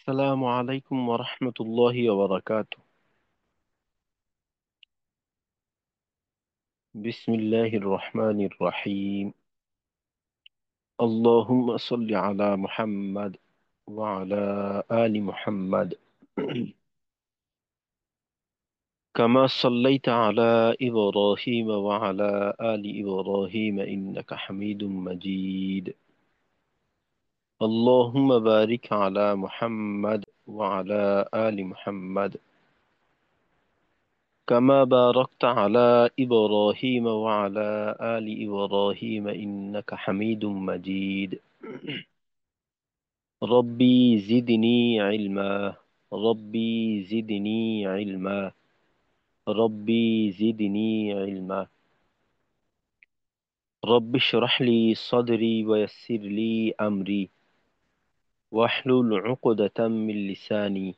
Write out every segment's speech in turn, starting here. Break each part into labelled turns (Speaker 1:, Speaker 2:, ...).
Speaker 1: السلام عليكم ورحمة الله وبركاته. بسم الله الرحمن الرحيم. اللهم صل على محمد وعلى آل محمد كما صليت على إبراهيم وعلى آل إبراهيم إنك حميد مجيد. اللهم بارك على محمد وعلى آل محمد كما باركت على إبراهيم وعلى آل إبراهيم إنك حميد مجيد. ربي زدني علما. ربي زدني علما. ربي زدني علما. رب اشرح لي صدري ويسر لي أمري واحلل عقدة من لساني.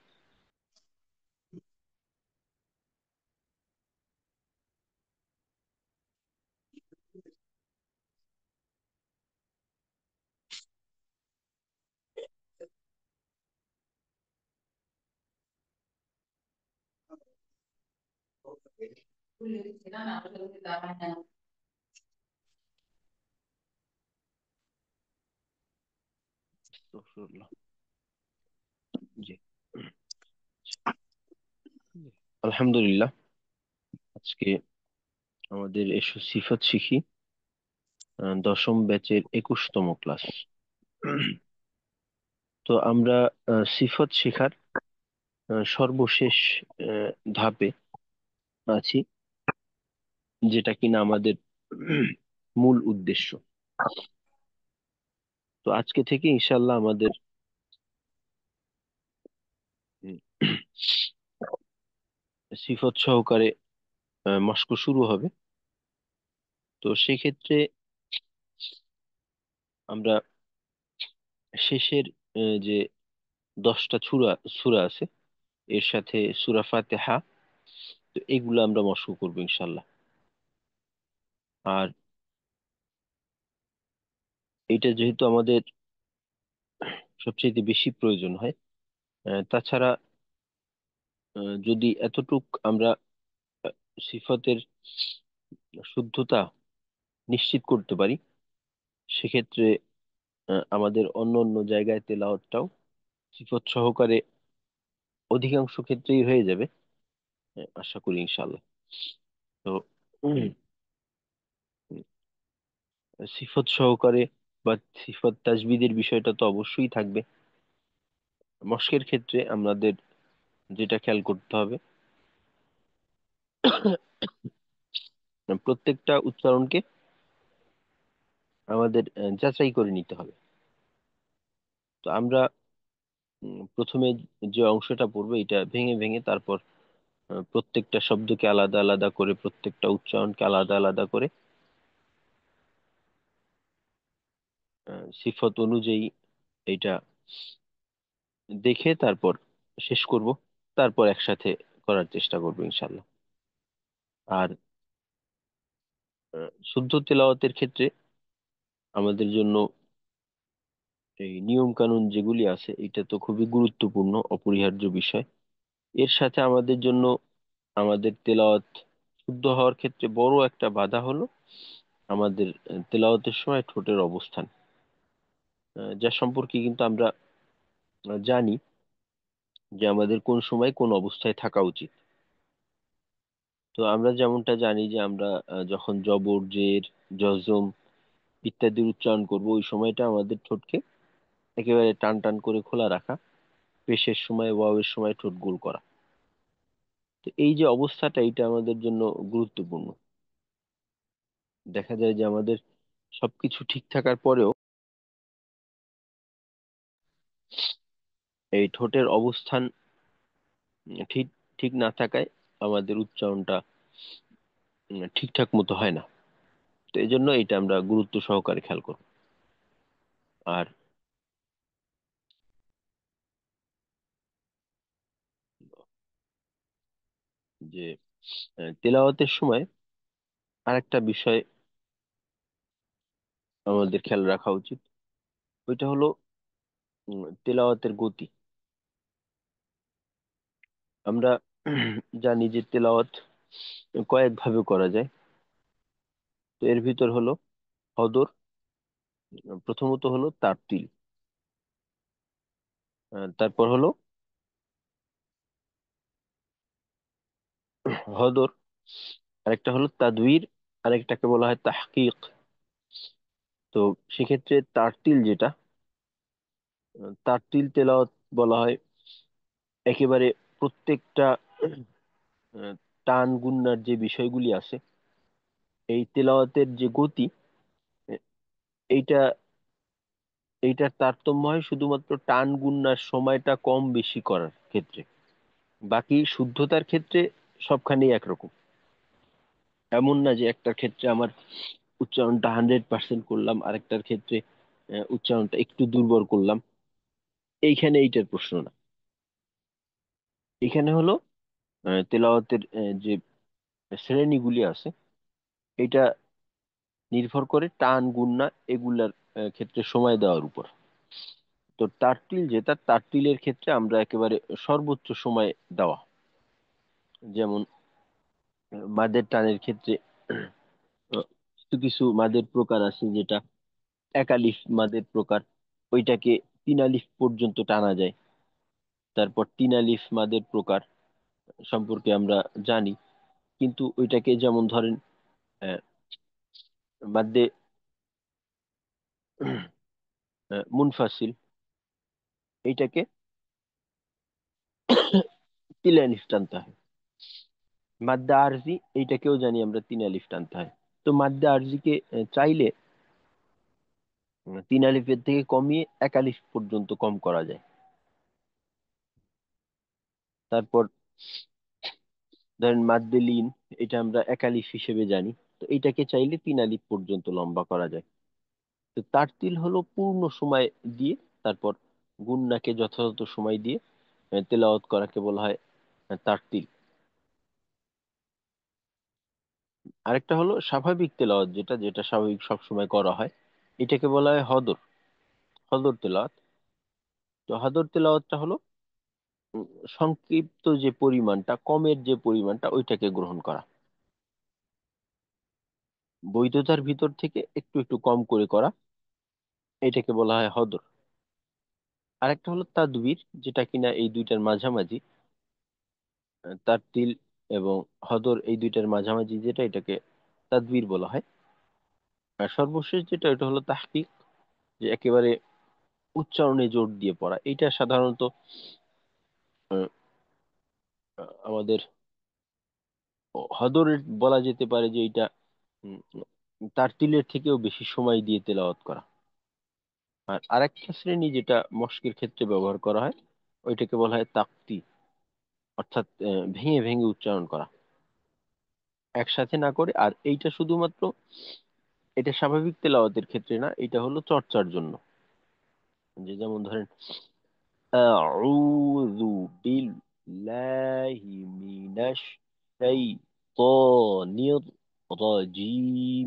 Speaker 1: استغفر الله. জি। আলহামদুলিল্লাহ, আজকে আমাদের এসো সিফাত শিখি দশম ব্যাচের 21তম ক্লাস। তো আমরা সিফাত শেখার সর্বশেষ ধাপে আছি, যেটা কিনা আমাদের মূল উদ্দেশ্য। তো আজকে থেকে ইনশাল্লাহ আমাদের উম, সিফত সহকারে মস্ক শুরু হবে। তো সেক্ষেত্রে আমরা শেষের যে 10টা সূরা সূরা আছে, এর সাথে সূরা ফাতিহা, তো এগুলো আমরা মস্ক করবো ইনশাল্লাহ। আর এটা যেহেতু আমাদের সবচেয়ে বেশি প্রয়োজন হয়, তাছাড়া যদি এতটুক আমরা আহ, সিফতের শুদ্ধতা নিশ্চিত করতে পারি, সেক্ষেত্রে আমাদের অন্য অন্য জায়গায় তেলাওয়াতটাও সিফত সহকারে অধিকাংশ ক্ষেত্রেই হয়ে যাবে, আশা করি ইনশাল্লাহ। তো উম, সিফত সহকারে বা সিফত তাজবিদের বিষয়টা তো অবশ্যই থাকবে। মস্কের ক্ষেত্রে আমাদের যেটা খেয়াল করতে হবে, প্রত্যেকটা উচ্চারণকে আমাদের যাচাই করে নিতে হবে। তো আমরা প্রথমে যে অংশটা পড়বো এটা ভেঙে ভেঙে তারপর প্রত্যেকটা শব্দকে আলাদা আলাদা করে, প্রত্যেকটা উচ্চারণকে আলাদা আলাদা করে সিফত অনুযায়ী এটা দেখে তারপর শেষ করব। তারপর একসাথে করার চেষ্টা করবো ইনশাল্লাহ। আর শুদ্ধ তেলাওয়াতের ক্ষেত্রে আমাদের জন্য এই নিয়ম কানুন যেগুলি আছে, এটা তো খুবই গুরুত্বপূর্ণ, অপরিহার্য বিষয়। এর সাথে আমাদের জন্য আমাদের তেলাওয়াত শুদ্ধ হওয়ার ক্ষেত্রে বড় একটা বাধা হলো আমাদের তেলাওয়াতের সময় ঠোঁটের অবস্থান, যা সম্পর্কে কিন্তু আমরা জানি যে আমাদের কোন সময় কোন অবস্থায় থাকা উচিত। তো আমরা যেমনটা জানি যে আমরা যখন জবর, জের, জজম ইত্যাদির উচ্চারণ করব, ওই সময়টা আমাদের ঠোঁটকে একেবারে টান টান করে খোলা রাখা, পেশের সময় ওয়াওয়ের সময় ঠোঁট গোল করা। তো এই যে অবস্থাটা, এটা আমাদের জন্য গুরুত্বপূর্ণ। দেখা যায় যে আমাদের সবকিছু ঠিক থাকার পরেও এই ঠোঁটের অবস্থান ঠিক ঠিক না থাকায় আমাদের উচ্চারণটা ঠিকঠাক মতো হয় না। তো এই জন্য এটা আমরা গুরুত্ব সহকারে খেয়াল করব। আর যে তেলাওয়াতের সময় আরেকটা বিষয় আমাদের খেয়াল রাখা উচিত, ওইটা হলো তেলাওয়াতের গতি। আমরা জানি যে তেলাওয়াত কয়েক ভাবে করা যায়। তো এর ভিতর হলো হদর, প্রথমত হলো তারতিল, তারপর হলো হদর, আরেকটা হলো তাদবীর, আরেকটাকে বলা হয় তাহকিক। তো সেক্ষেত্রে তারতিল যেটা, তারতিল তেলাওয়াত বলা হয় একেবারে প্রত্যেকটা আহ, টান গুন্নার যে বিষয়গুলি আছে, এই তেলাওয়াতের যে গতি, আহ, এইটা এইটার তারতম্য হয় শুধুমাত্র টান গুন্নার সময়টা কম বেশি করার ক্ষেত্রে। বাকি শুদ্ধতার ক্ষেত্রে সবখানেই একরকম। এমন না যে একটার ক্ষেত্রে আমার উচ্চারণটা 100% করলাম, আরেকটার ক্ষেত্রে উচ্চারণটা একটু দুর্বল করলাম। এইখানে এইটার প্রশ্ন না। এখানে হলো তেলাওয়াতের যে শ্রেণীগুলি আছে, এটা নির্ভর করে টান গুন্না এগুলার ক্ষেত্রে সময় দেওয়ার উপর। তো তারটিল যেটা, তারটিলের ক্ষেত্রে আমরা একেবারে সর্বোচ্চ সময় দেওয়া। যেমন মাদের টানের ক্ষেত্রে কিছু কিছু মাদের প্রকার আছে, যেটা একালিফ মাদের প্রকার, ওইটাকে তিন আলিফ পর্যন্ত টানা যায়। তারপর তিন আলিফ মাদের প্রকার সম্পর্কে আমরা জানি, কিন্তু ওইটাকে যেমন ধরেন আহ, মাদ্দে মুনফাসিল, এইটাকে তিন আলিফ টানতে হয়। মাদ্দা আরজি, এইটাকেও জানি আমরা তিন আলিফ টানতে হয়। তো মাদ্দা আরজিকে চাইলে তিন আলিফের থেকে কমিয়ে এক আলিফ পর্যন্ত কম করা যায়। তারপর ধরেন মাদ্দে লিন, এটা আমরা এক আলিফ হিসেবে জানি, তো এইটাকে চাইলে তিন আলিফ পর্যন্ত লম্বা করা যায়। তো তারতিল হলো পূর্ণ সময় দিয়ে, তারপর গুন্নাকে যথাযথ সময় দিয়ে তেলাওয়াত করাকে বলা হয় তারতিল। আরেকটা হলো স্বাভাবিক তেলাওয়াত, যেটা যেটা স্বাভাবিক সব সময় করা হয়, এটাকে বলা হয় হদর, হদর তেলাওয়াত। তো হদর তেলাওয়াতটা হলো উম, সংক্ষিপ্ত যে পরিমাণটা, কমের যে পরিমাণটা, ওইটাকে গ্রহণ করা, বৈধতার ভিতর থেকে একটু একটু কম করে করা, এটাকে বলা হয় হদর। আরেকটা হলো তাদবীর, যেটা কিনা এই দুইটার মাঝামাঝি, তারতিল এবং হদর এই দুইটার মাঝামাঝি, যেটা এটাকে তাদবীর বলা হয়। আর সর্বশেষ যেটা, এটা হলো তাহকিক, যে একেবারে উচ্চারণে জোর দিয়ে পড়া। এটা সাধারণত আহ, আমাদের হদরের বলা যেতে পারে যে এটা উম, তারতিলের থেকেও বেশি সময় দিয়ে তেলাওয়াত করা। আর আরেকটা শ্রেণী যেটা মশকের ক্ষেত্রে ব্যবহার করা হয়, ওইটাকে বলা হয় তাকতি, অর্থাৎ ভেঙে ভেঙে উচ্চারণ করা, একসাথে না করে। আর এইটা শুধুমাত্র, এটা স্বাভাবিক তেলাওয়াতের ক্ষেত্রে না, এটা হলো চর্চার জন্য। যে যেমন ধরেন আউযু বিল্লাহি মিনাশ শাইতানির রাজিম,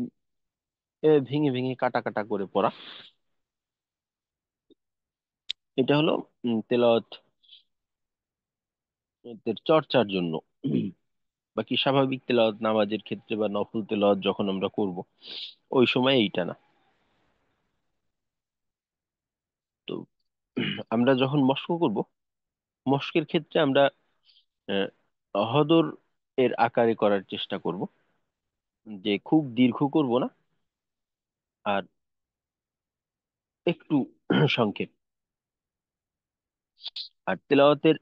Speaker 1: ভেঙে ভেঙে কাটা কাটা করে পড়া, এটা হলো তেলাওয়াত এর চর্চার জন্য। বাকি স্বাভাবিক তেলাওয়াত নামাজের ক্ষেত্রে বা নফল তেলাওয়াত যখন আমরা করব, ওই সময় এইটা না। তো আমরা যখন মস্ক করব, মস্কের ক্ষেত্রে আমরা হদর এর আকারে করার চেষ্টা করব, যে খুব দীর্ঘ করব না, আর একটু সংক্ষেপ। আর তেলাওয়াতের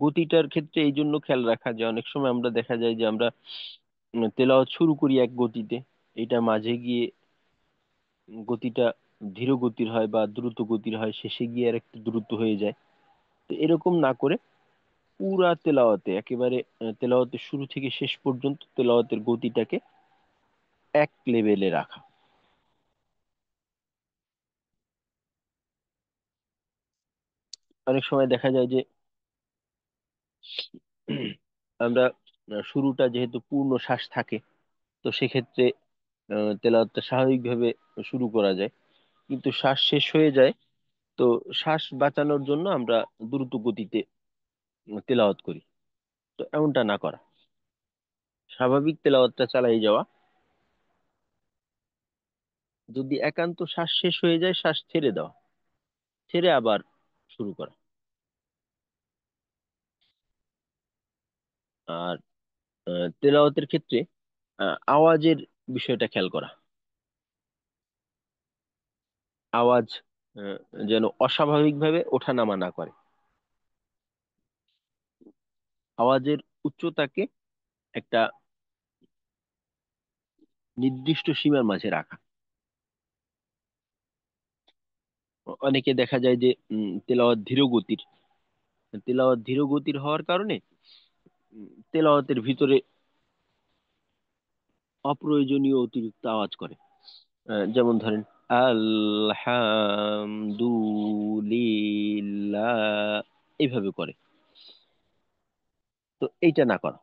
Speaker 1: গতিটার ক্ষেত্রে এই জন্য খেয়াল রাখা, যে অনেক সময় আমরা দেখা যায় যে আমরা তেলাওয়াত শুরু করি এক গতিতে, এটা মাঝে গিয়ে গতিটা ধীর গতির হয় বা দ্রুত গতির হয়, শেষে গিয়ে আর একটু দ্রুত হয়ে যায়। তো এরকম না করে পুরা তেলাওয়াতে একেবারে তেলাওয়াতের শুরু থেকে শেষ পর্যন্ত তেলাওয়াতের গতিটাকে এক লেভেলে রাখা। অনেক সময় দেখা যায় যে আমরা শুরুটা যেহেতু পূর্ণ শ্বাস থাকে, তো সেক্ষেত্রে তেলাওয়াতটা স্বাভাবিকভাবে শুরু করা যায়, কিন্তু শ্বাস শেষ হয়ে যায়। তো শ্বাস বাঁচানোর জন্য আমরা দ্রুত গতিতে তেলাওয়াত করি। তো এমনটা না করা, স্বাভাবিক তেলাওয়াতটা চালিয়ে যাওয়া। যদি একান্ত শ্বাস শেষ হয়ে যায়, শ্বাস ছেড়ে দেওয়া, ছেড়ে আবার শুরু করা। আর তেলাওয়াতের ক্ষেত্রে আওয়াজের বিষয়টা খেয়াল করা। আওয়াজ আহ, যেন অস্বাভাবিকভাবে ওঠানামা না করে। আওয়াজের উচ্চতাকে একটা নির্দিষ্ট সীমার মাঝে রাখা। অনেকে দেখা যায় যে তেলাওয়াত ধীর গতির, তেলাওয়াত ধীর গতির হওয়ার কারণে তেলাওয়াতের ভিতরে অপ্রয়োজনীয় অতিরিক্ত আওয়াজ করে। যেমন ধরেন আলহামদুলিল্লাহ, এইভাবে করে। তো এইটা না করা।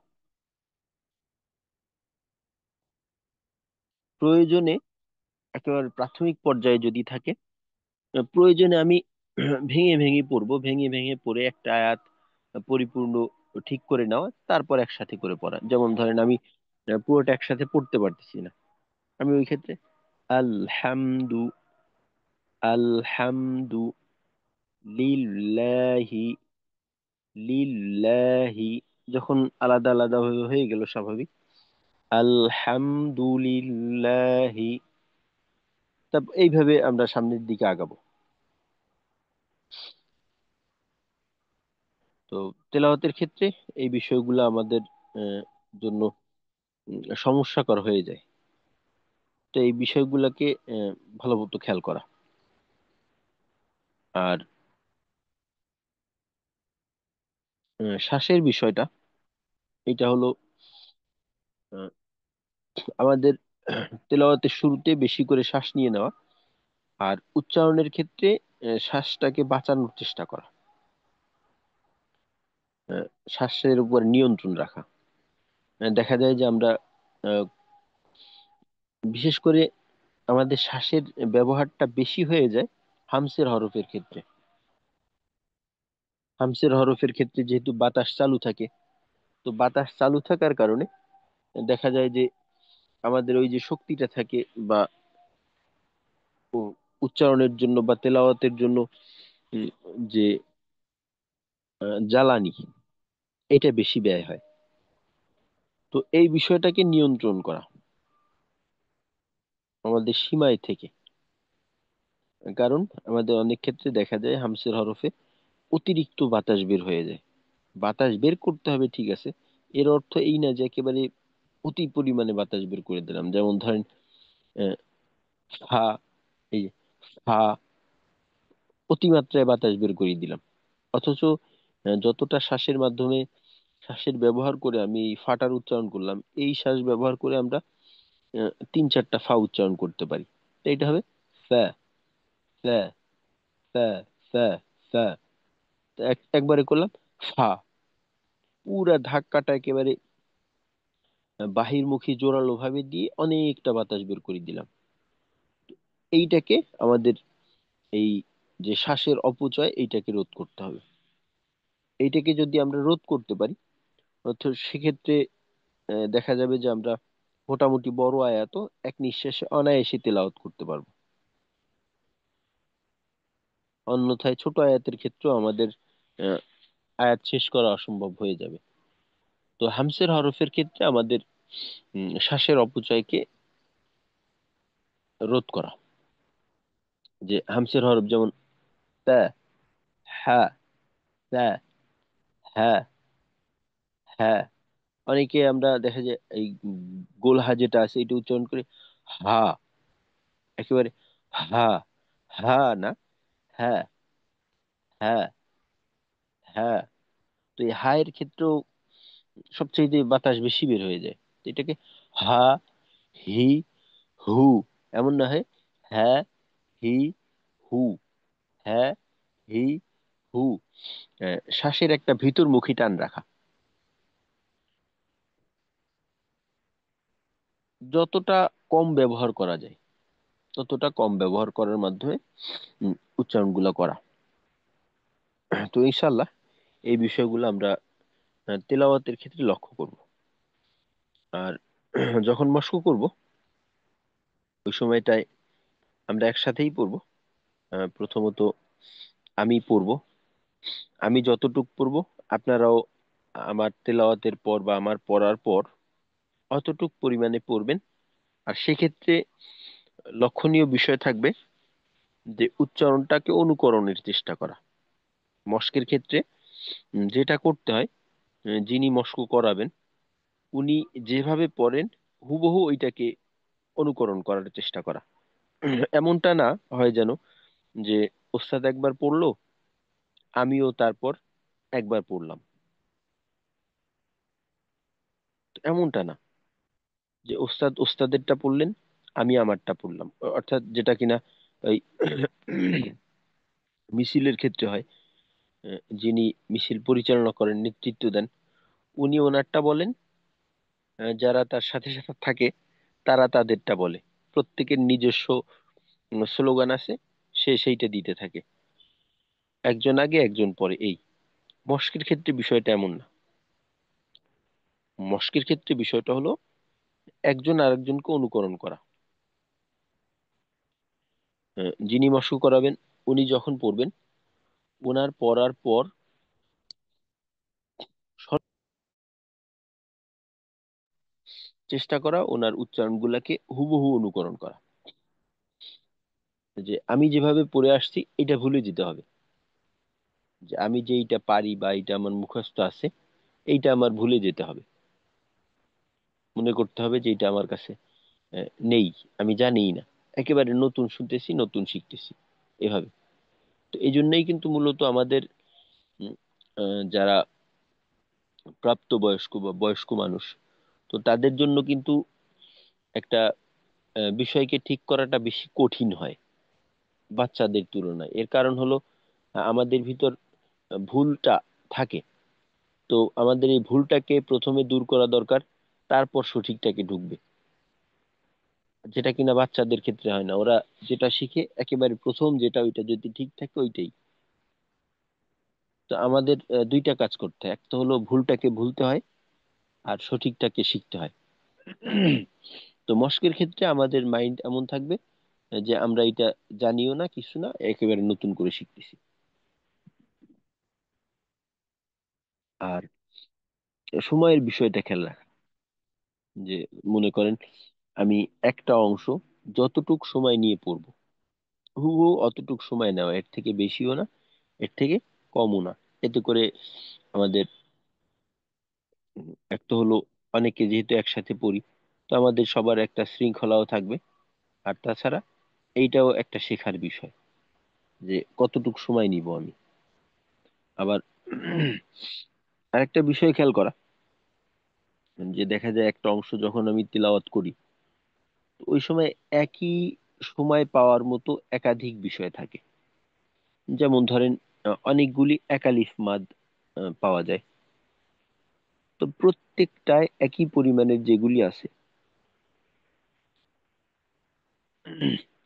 Speaker 1: প্রয়োজনে একেবারে প্রাথমিক পর্যায়ে যদি থাকে, প্রয়োজনে আমি ভেঙে ভেঙে পড়বো, ভেঙে ভেঙে পড়ে একটা আয়াত পরিপূর্ণ ঠিক করে নেওয়া, তারপর একসাথে করে পড়া। যেমন ধরেন আমি পুরোটা একসাথে পড়তে পারতেছি না, আমি ওই ক্ষেত্রে আলহামদু আলহামদু লিল্লাহি লিল্লাহি, যখন আলাদা আলাদা ভাবে হয়ে গেল স্বাভাবিক, আলহামদুলিল্লাহি, তারপর এইভাবে আমরা সামনের দিকে আগাবো। তো তেলাওয়াতের ক্ষেত্রে এই বিষয়গুলো আমাদের জন্য সমস্যাকর হয়ে যায়। তো এই বিষয়গুলোকে ভালো মতো খেয়াল করা। আর শ্বাসের বিষয়টা, এটা হলো আহ, আমাদের তেলাওয়াতের শুরুতে বেশি করে শ্বাস নিয়ে নেওয়া, আর উচ্চারণের ক্ষেত্রে শ্বাসটাকে বাঁচানোর চেষ্টা করা, আহ, শ্বাসের উপর নিয়ন্ত্রণ রাখা। দেখা যায় যে আমরা আহ, বিশেষ করে আমাদের শ্বাসের ব্যবহারটা বেশি হয়ে যায় হামসের হরফের ক্ষেত্রে। হামসের হরফের ক্ষেত্রে যেহেতু বাতাস চালু থাকে, তো বাতাস চালু থাকার কারণে দেখা যায় যে আমাদের ওই যে শক্তিটা থাকে, বা উচ্চারণের জন্য বা তেলাওয়াতের জন্য উম, যে জ্বালানি, এটা বেশি ব্যয় হয়। তো এই বিষয়টাকে নিয়ন্ত্রণ করা আমাদের সীমায় থেকে। কারণ আমাদের অনেক ক্ষেত্রে দেখা যায় হামসের হরফে অতিরিক্ত বাতাস বের হয়ে যায়। বাতাস বের করতে হবে ঠিক আছে, এর অর্থ এই না যে একেবারে অতি পরিমাণে বাতাস বের করে দিলাম। যেমন ধরেন আহ, ফা, এই যে ফা, অতিমাত্রায় বাতাস বের করে দিলাম। অথচ যতটা শ্বাসের মাধ্যমে, শ্বাসের ব্যবহার করে আমি এই ফাটার উচ্চারণ করলাম, এই শ্বাস ব্যবহার করে আমরা তিন চারটা ফা উচ্চারণ করতে পারি। তো এটা হবে ফা, ফা, ফা, ফা, ফা। তো একবারে করলাম ফা, পুরা ধাক্কাটা একেবারে বাহির্মুখী জোরালো ভাবে দিয়ে অনেকটা বাতাস বের করে দিলাম। এইটাকে আমাদের, এই যে শ্বাসের অপচয়, এইটাকে রোধ করতে হবে। এইটাকে যদি আমরা রোধ করতে পারি, অর্থাৎ সেক্ষেত্রে দেখা যাবে যে আমরা মোটামুটি বড় আয়াতও এক নিঃশ্বাসে অনায়াসে তেলাওয়াত করতে পারবো। অন্যথায় ছোট আয়াতের ক্ষেত্রেও আমাদের আহ, আয়াত শেষ করা অসম্ভব হয়ে যাবে। তো হামসের হরফের ক্ষেত্রে আমাদের শ্বাসের অপচয়কে রোধ করা। যে হামসের হরফ যেমন তা, হা, তা, হা, হ্যাঁ, অনেকে আমরা দেখা যায় এই গোল হা যেটা আছে এটা উচ্চারণ করে হা, একেবারে হা, হা না, হ্যাঁ, হ্যাঁ, হ্যাঁ। তো এই হা এর ক্ষেত্রেও সবচেয়ে বাতাস বেশি বের হয়ে যায়। তো এটাকে হা, হি, হু, এমন না হয় হ্যাঁ, হি, হু, হ্যাঁ, হি, হু। শ্বাসের একটা ভিতরমুখী টান রাখা। যতটা কম ব্যবহার করা যায় ততটা কম ব্যবহার করার মাধ্যমে উচ্চারণগুলো করা। তো ইনশাল্লাহ এই বিষয়গুলো আমরা তেলাওয়াতের ক্ষেত্রে লক্ষ্য করব। আর যখন মশকু করব ওই সময়টায় আমরা একসাথেই পড়ব। প্রথমত আমি পড়ব, আমি যতটুক পড়ব আপনারাও আমার তেলাওয়াতের পর বা আমার পড়ার পর অতটুক পরিমাণে পড়বেন। আর সেক্ষেত্রে লক্ষণীয় বিষয় থাকবে যে উচ্চারণটাকে অনুকরণের চেষ্টা করা। মস্কের ক্ষেত্রে যেটা করতে হয়, যিনি মস্ক করাবেন উনি যেভাবে পড়েন হুবহু ওইটাকে অনুকরণ করার চেষ্টা করা। এমনটা না হয় যেন যে ওস্তাদ একবার পড়লো, আমিও তারপর একবার পড়লাম, তো এমনটা না যে ওস্তাদ ওস্তাদেরটা পড়লেন, আমি আমারটা পড়লাম। অর্থাৎ যেটা কিনা ওই মিছিলের ক্ষেত্রে হয়। যিনি মিছিল পরিচালনা করেন, নেতৃত্ব দেন, উনি ওনারটা বলেন, যারা তার সাথে সাথে থাকে তারা তাদেরটা বলে। প্রত্যেকের নিজস্ব স্লোগান আছে, সে সেইটা দিতে থাকে, একজন আগে একজন পরে। এই মস্কের ক্ষেত্রে বিষয়টা এমন না। মস্কের ক্ষেত্রে বিষয়টা হলো একজন আরেকজনকে অনুকরণ করা। যিনি মস্ক করাবেন উনি যখন পড়বেন, ওনার পড়ার পর চেষ্টা করা ওনার উচ্চারণগুলোকে হুবহু অনুকরণ করা। যে আমি যেভাবে পড়ে আসছি এটা ভুলে যেতে হবে, যে আমি যে এইটা পারি বা এটা আমার মুখস্থ আছে এইটা আমার ভুলে যেতে হবে। মনে করতে হবে যে এটা আমার কাছে নেই, আমি জানিই না, একেবারে নতুন শুনতেছি, নতুন শিখতেছি, এভাবে। তো এই জন্যই কিন্তু মূলত আমাদের উম, যারা প্রাপ্তবয়স্ক বা বয়স্ক মানুষ, তো তাদের জন্য কিন্তু একটা বিষয়কে ঠিক করাটা বেশি কঠিন হয় বাচ্চাদের তুলনায়। এর কারণ হলো আমাদের ভিতর ভুলটা থাকে। তো আমাদের এই ভুলটাকে প্রথমে দূর করা দরকার, তারপর সঠিকটাকে ঢুকবে। যেটা কিনা বাচ্চাদের ক্ষেত্রে হয় না, ওরা যেটা শিখে একেবারে প্রথম যেটা ওইটা যদি ঠিক থাকে ওইটাই। তো আমাদের দুইটা কাজ করতে হয়, একটা হলো ভুলটাকে ভুলতে হয় আর সঠিকটাকে শিখতে হয়। তো মস্কের ক্ষেত্রে আমাদের মাইন্ড এমন থাকবে যে আমরা এটা জানিও না, কিছু না, একেবারে নতুন করে শিখতেছি। আর সময়ের বিষয়টা খেয়াল রাখা, যে মনে করেন আমি একটা অংশ যতটুক সময় নিয়ে পড়বো হুবহু অতটুক সময় নেওয়া, এর থেকে বেশিও না, এর থেকে কমও না। এতে করে আমাদের একটা হলো অনেকে যেহেতু একসাথে পড়ি, তো আমাদের সবার একটা শৃঙ্খলাও থাকবে। আর তাছাড়া এইটাও একটা শেখার বিষয় যে কতটুক সময় নিব আমি। আবার আরেকটা বিষয় খেয়াল করা, যে দেখা যায় একটা অংশ যখন আমি তিলাওয়াত করি তো ওই সময় একই সময় পাওয়ার মতো একাধিক বিষয় থাকে। যেমন ধরেন অনেকগুলি একালিফ মাদ পাওয়া যায়। তো প্রত্যেকটায় একই পরিমাণের যেগুলি আছে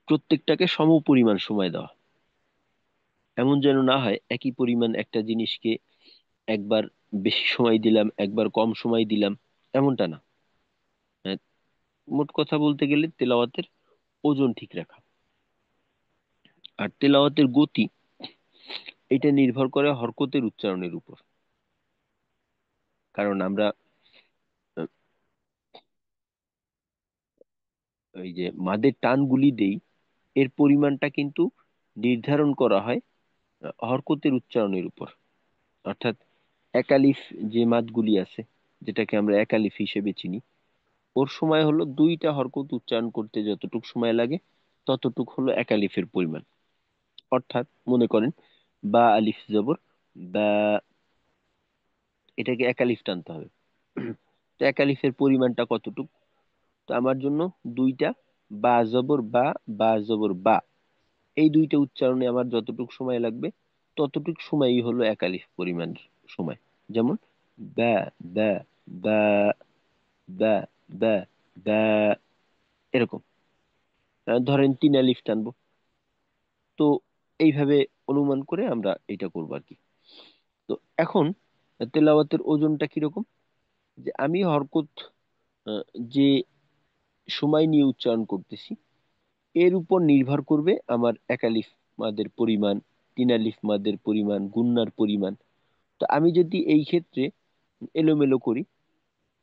Speaker 1: প্রত্যেকটাকে সম পরিমাণ সময় দেওয়া। এমন যেন না হয় একই পরিমাণ একটা জিনিসকে একবার বেশি সময় দিলাম, একবার কম সময় দিলাম, এমনটা না। আহ, মোট কথা বলতে গেলে তেলাওয়াতের ওজন ঠিক রাখা। আর তেলাওয়াতের গতি এটা নির্ভর করে হরকতের উচ্চারণের উপর। কারণ আমরা আহ, ওই যে মাদের টানগুলি দেই, এর পরিমাণটা কিন্তু নির্ধারণ করা হয় হরকতের উচ্চারণের উপর। অর্থাৎ একালিফ যে মাদগুলি আছে, যেটাকে আমরা একালিফ হিসেবে চিনি, ওর সময় হলো দুইটা হরকত উচ্চারণ করতে যতটুক সময় লাগে ততটুক হলো একালিফের পরিমাণ। অর্থাৎ মনে করেন বা আলিফ জবর বা, এটাকে একালিফ টানতে হবে। তো একালিফের পরিমাণটা কতটুক? তো আমার জন্য দুইটা বা জবর বা, বা জবর বা, এই দুইটা উচ্চারণে আমার যতটুক সময় লাগবে ততটুক সময়ই হলো একালিফ পরিমাণ সময়। যেমন বা, বা, বা, বা, বা, বা, এরকম। ধরেন তিন আলিফ টানবো। তো এইভাবে অনুমান করে আমরা এটা করবো আর কি। তো এখন তেলাওয়াতের ওজনটা কিরকম, যে আমি হরকত আহ, যে সময় নিয়ে উচ্চারণ করতেছি এর উপর নির্ভর করবে আমার একালিফ মাদের পরিমাণ, তিনালিফ মাদের পরিমাণ, গুন্নার পরিমাণ। তো আমি যদি এই ক্ষেত্রে এলোমেলো করি,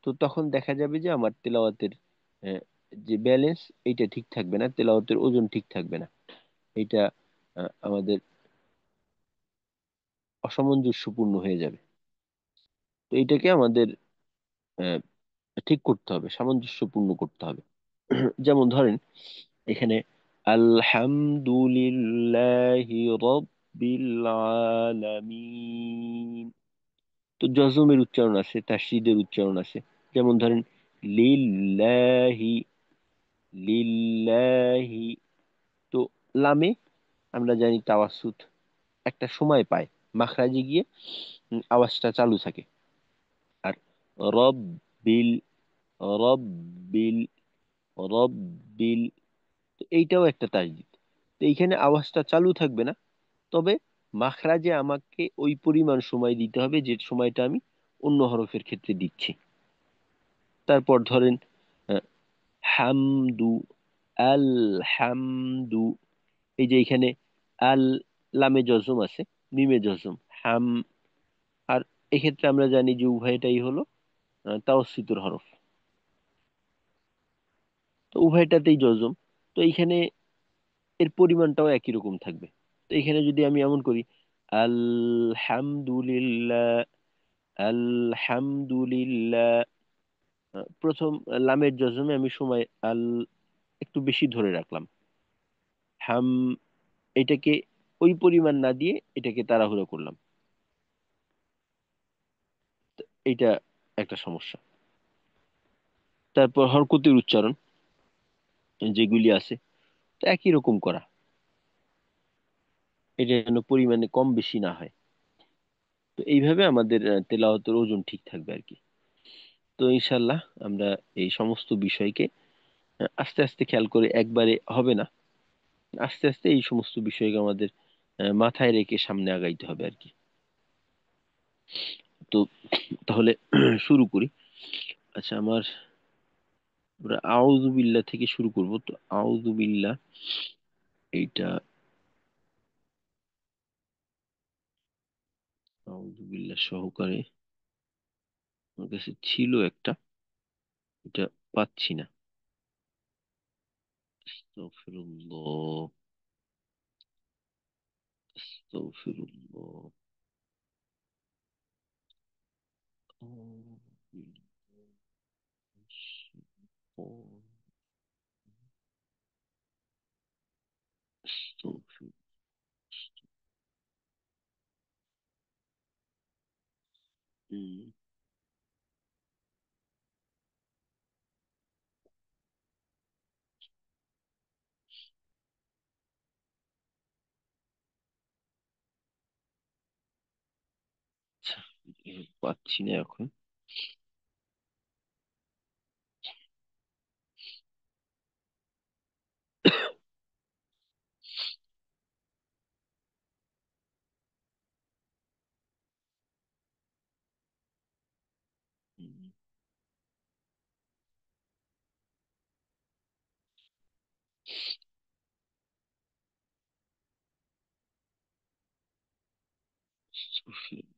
Speaker 1: তো তখন দেখা যাবে যে আমার তেলাওয়াতের আহ, যে ব্যালেন্স এইটা ঠিক থাকবে না, তেলাওয়াতের ওজন ঠিক থাকবে না। এটা আমাদের অসামঞ্জস্যপূর্ণ হয়ে যাবে। তো এটাকে আমাদের আহ, ঠিক করতে হবে, সামঞ্জস্যপূর্ণ করতে হবে। যেমন ধরেন এখানে আলহামদুলিল্লাহি রাব্বিল আলামিন, তো জজমের উচ্চারণ আছে, তাসদীদের উচ্চারণ আছে। যেমন ধরেন লিল্লাহি, লিল্লাহি। তো লামে আমরা জানি তাওয়াসুত একটা সময় পায়, মাখরাজে গিয়ে আওয়াজটা চালু থাকে। আর রব্বিল, রব্বিল, রব্বিল, তো এইটাও একটা তাসদিদ। তো এইখানে আওয়াজটা চালু থাকবে না, তবে মাখরাজে আমাকে ওই পরিমাণ সময় দিতে হবে যে সময়টা আমি অন্য হরফের ক্ষেত্রে দিচ্ছি। তারপর ধরেন আহ, হামদু, আল হামদু, এই যে এখানে আল লামে জজম আছে, মিমে জজম, হাম। আর এক্ষেত্রে আমরা জানি যে উভয়টাই হলো তাওসিতুর হরফ, তো উভয়টাতেই জজম। তো এইখানে এর পরিমাণটাও একই রকম থাকবে। তো এখানে যদি আমি এমন করি আলহামদুলিল্লাহ, আলহামদুলিল্লাহ, প্রথম লামের জজমে আমি সময় আল একটু বেশি ধরে রাখলাম, হাম এটাকে ওই পরিমাণ না দিয়ে এটাকে তাড়াহুড়ো করলাম। তো এইটা একটা সমস্যা। তারপর হরকতের উচ্চারণ যেগুলি আছে, তো একই রকম করা, এটা যেন পরিমাণে কম বেশি না হয়। তো এইভাবে আমাদের তেলাওয়াতের ওজন ঠিক থাকবে আর কি। তো ইনশাল্লাহ আমরা এই সমস্ত বিষয়কে আস্তে আস্তে খেয়াল করে, একবারে হবে না, আস্তে আস্তে এই সমস্ত বিষয়কে আমাদের মাথায় রেখে সামনে আগাইতে হবে আর কি। তো তাহলে শুরু করি। আচ্ছা, আমরা আউযু বিল্লাহ থেকে শুরু করব। তো আউযু বিল্লাহ এইটা, আউযু বিল্লাহ সহকারে আমার কাছে ছিল একটা, এটা পাচ্ছি না। আস্তাগফিরুল্লাহ, আস্তাগফিরুল্লাহ, আউযু বিল্লাহ মিনাশ শাইতানির আস্তাগফিরুল্লাহ। হুম, আচ্ছা, পাচ্ছি না এখন। হুম, আস্তাগফিরুল্লাহ।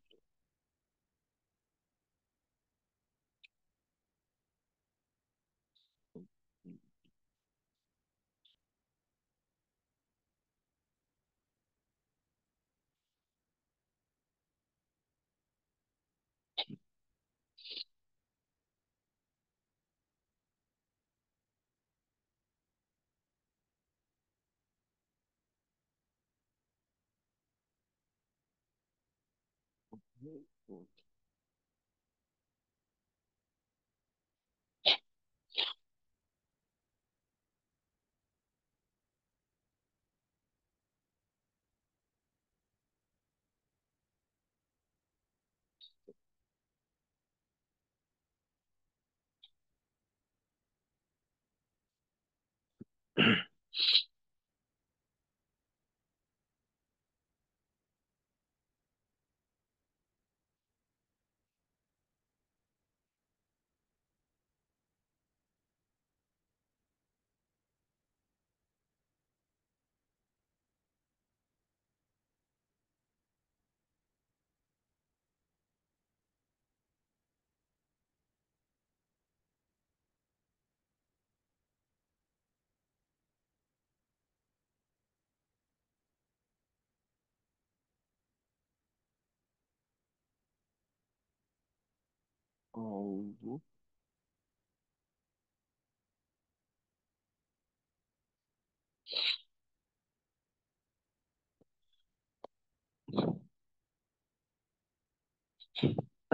Speaker 1: আউযু।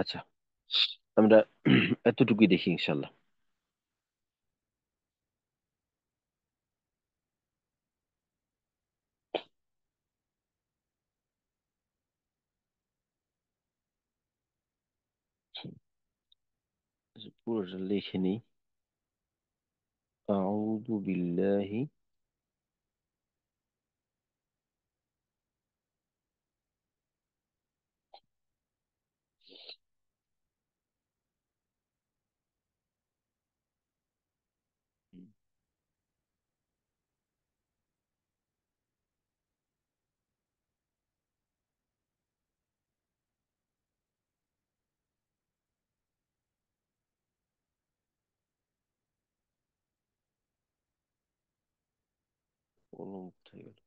Speaker 1: আচ্ছা, আমরা এতটুকুই দেখি ইনশাল্লাহ। আচ্ছা, পুরোটা লিখে নিই। আউযু বিল্লাহি কলম কোথায় গেল?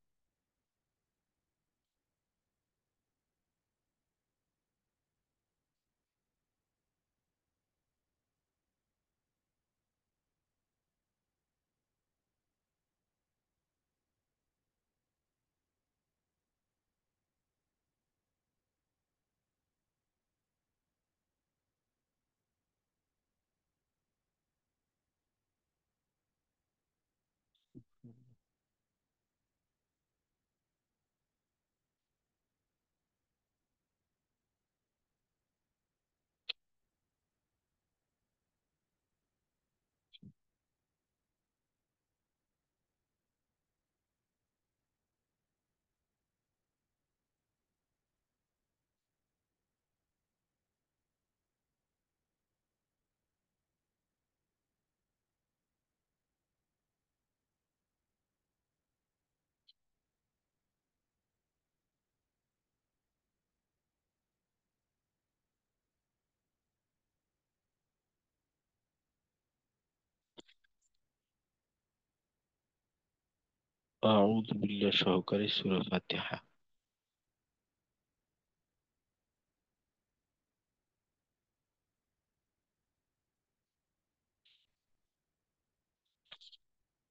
Speaker 1: আউযু বিল্লাহ সহকারে সূরা ফাতিহা।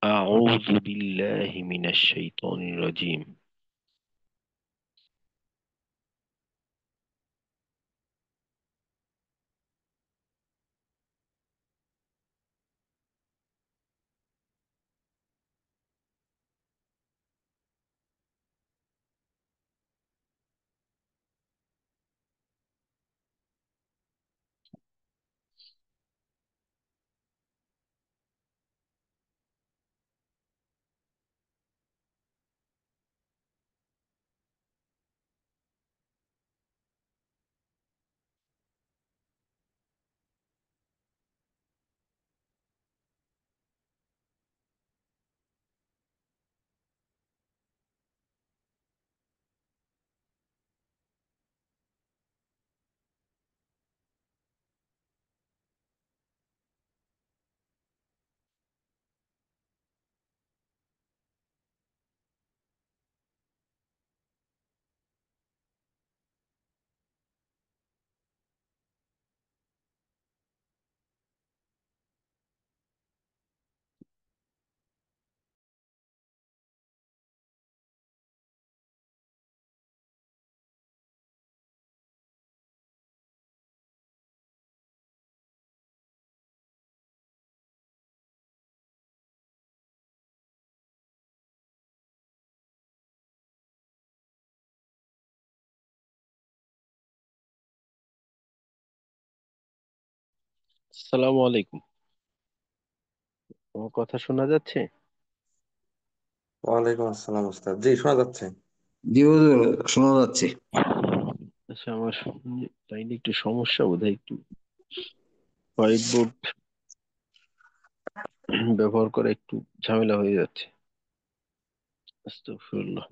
Speaker 1: আউযু বিল্লাহি মিনাশ শাইতানির রাজিম। আসসালামু আলাইকুম। আমার কথা শোনা যাচ্ছে?
Speaker 2: ওয়ালাইকুম আসসালাম ওস্তাদ, জি শোনা যাচ্ছে।
Speaker 3: জি হুজুর, শোনা যাচ্ছে।
Speaker 1: আচ্ছা, আমার লাইনে একটু সমস্যা, বোধহয় একটু হোয়াইট বোর্ড ব্যবহার করা একটু ঝামেলা হয়ে যাচ্ছে। আস্তাগফিরুল্লাহ।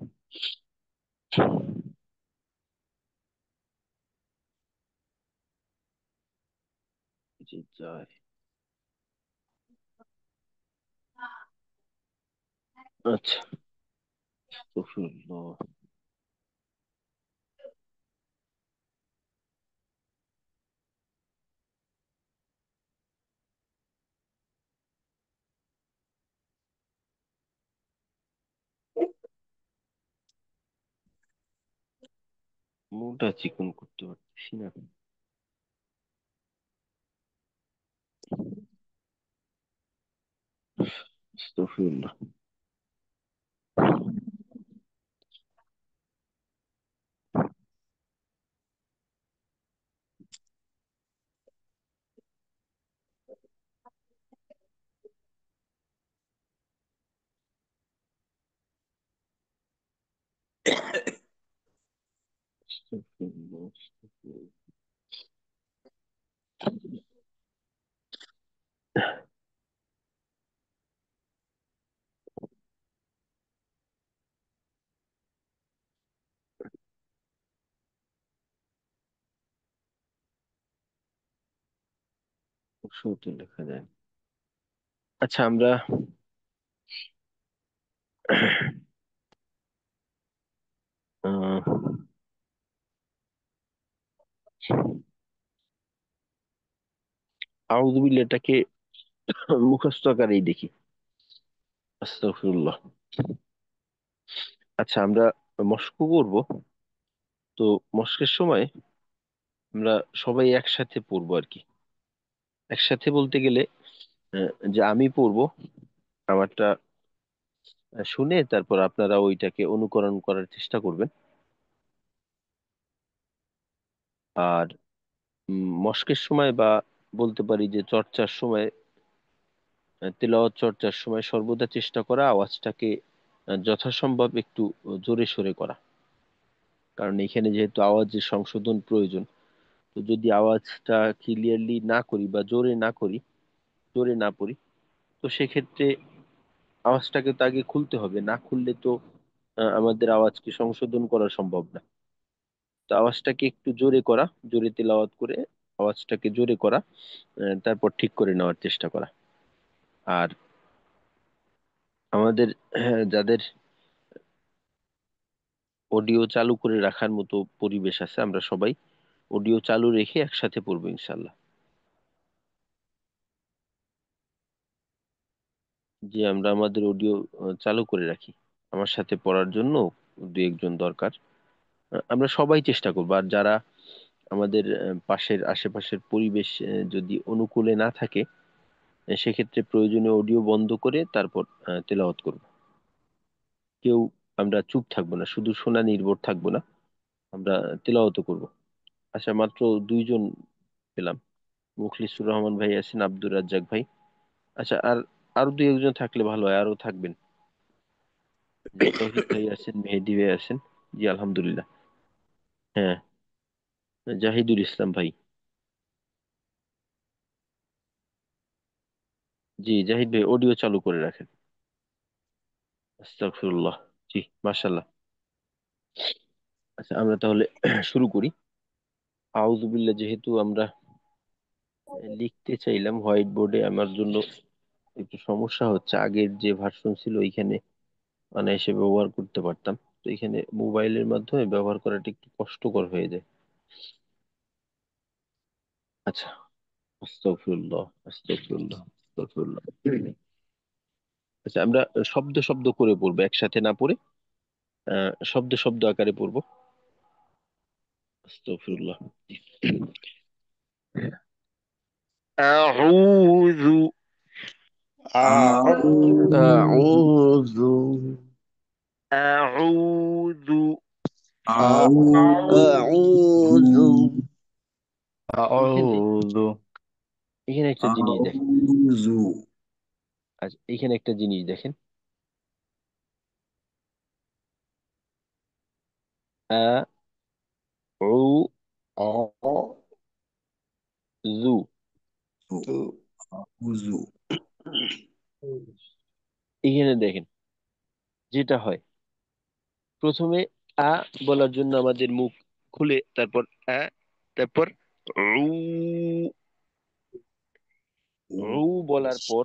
Speaker 1: জি, যায়। আচ্ছা, আস্তাগফিরুল্লাহ। মুখটা চিকন করতে পারতেছি না। আস্তাগফিরুল্লাহ। আস্তাগফিরুল্লাহ, আস্তাগফিরুল্লাহ। শুরুতে লেখা যায়। আচ্ছা, আমরা আহ আউযু বিল্লাহটাকে মুখস্থ আকারেই দেখি। আস্তাগফিরুল্লাহ। আচ্ছা, আমরা মস্ক করব। তো মস্কের সময় আমরা সবাই একসাথে পড়বো আর কি। একসাথে বলতে গেলে যে আমি পড়বো আমারটা শুনে তারপর আপনারা ওইটাকে অনুকরণ করার চেষ্টা করবেন। আর মস্কের সময় বা বলতে পারি যে চর্চার সময়, তেলাওয়াত চর্চার সময় সর্বদা চেষ্টা করা আওয়াজটাকে যথাসম্ভব একটু জোরে সোরে করা। কারণ এখানে যেহেতু আওয়াজের সংশোধন প্রয়োজন, তো যদি আওয়াজটা ক্লিয়ারলি না করি বা জোরে না করি, জোরে না পড়ি, তো সেক্ষেত্রে আওয়াজটাকে তো আগে খুলতে হবে, না খুললে তো আমাদের আওয়াজকে সংশোধন করা সম্ভব না। তো আওয়াজটাকে একটু জোরে করা, জোরে তেলাওয়াত করে আওয়াজটাকে জোরে করা, তারপর ঠিক করে নেওয়ার চেষ্টা করা। আর আমাদের যাদের অডিও চালু করে রাখার মতো পরিবেশ আছে, আমরা সবাই অডিও চালু রেখে একসাথে পড়বো ইনশাল্লাহ। যে আমরা আমাদের অডিও চালু করে রাখি, আমার সাথে পড়ার জন্য দু একজন দরকার। আমরা সবাই চেষ্টা করবো। আর যারা আমাদের পাশের আশেপাশের পরিবেশ যদি অনুকূলে না থাকে, সেক্ষেত্রে প্রয়োজনীয় অডিও বন্ধ করে তারপর তেলাওয়াত করব। কেউ আমরা চুপ থাকবো না, শুধু শোনা নির্ভর থাকবো না, আমরা তেলাওয়াতও করব। আচ্ছা, মাত্র দুইজন পেলাম। মুখলিসুর রহমান ভাই আছেন, আব্দুর রাজ্জাক ভাই। আচ্ছা, আর আরো দুই একজন থাকলে ভালো হয়, আরো থাকবেন। জি, তৌহিদ ভাই আছেন, মেহেদি ভাই আছেন। জি, আলহামদুলিল্লাহ। হ্যাঁ, জাহিদুল ইসলাম ভাই। জি, জাহিদ ভাই অডিও চালু করে রাখেন। আস্তাগফিরুল্লাহ। জি, মাশাল্লাহ। আচ্ছা, আমরা তাহলে শুরু করি। আউযুবিল্লাহ, যেহেতু আমরা লিখতে চাইলাম হোয়াইট বোর্ডে, আমার জন্য একটু সমস্যা হচ্ছে। আগের যে ভার্সন ছিল ওইখানে অনায়াসে ব্যবহার করতে পারতাম, তো এখানে মোবাইলের মাধ্যমে ব্যবহার করাটা একটু কষ্টকর হয়ে যায়। আচ্ছা, আস্তাগফিরুল্লাহ, আস্তাগফিরুল্লাহ, আস্তাগফিরুল্লাহ। আচ্ছা, আমরা শব্দ শব্দ করে পড়বো, একসাথে না পড়ে শব্দ শব্দ আকারে পড়বো। আস্তাগফিরুল্লাহ। أعوذ
Speaker 3: أعوذ
Speaker 1: أعوذ
Speaker 3: أعوذ
Speaker 1: এখানে
Speaker 4: أعوذ
Speaker 1: এখানে একটা জিনিস দেখেন।
Speaker 3: أعوذ
Speaker 1: আচ্ছা, এখানে একটা জিনিস দেখেন। আ উ জু।
Speaker 3: أعوذ
Speaker 1: এখানে দেখেন যেটা হয়, প্রথমে আ বলার জন্য আমাদের মুখ খুলে, তারপর আ, তারপর উ। উ বলার পর,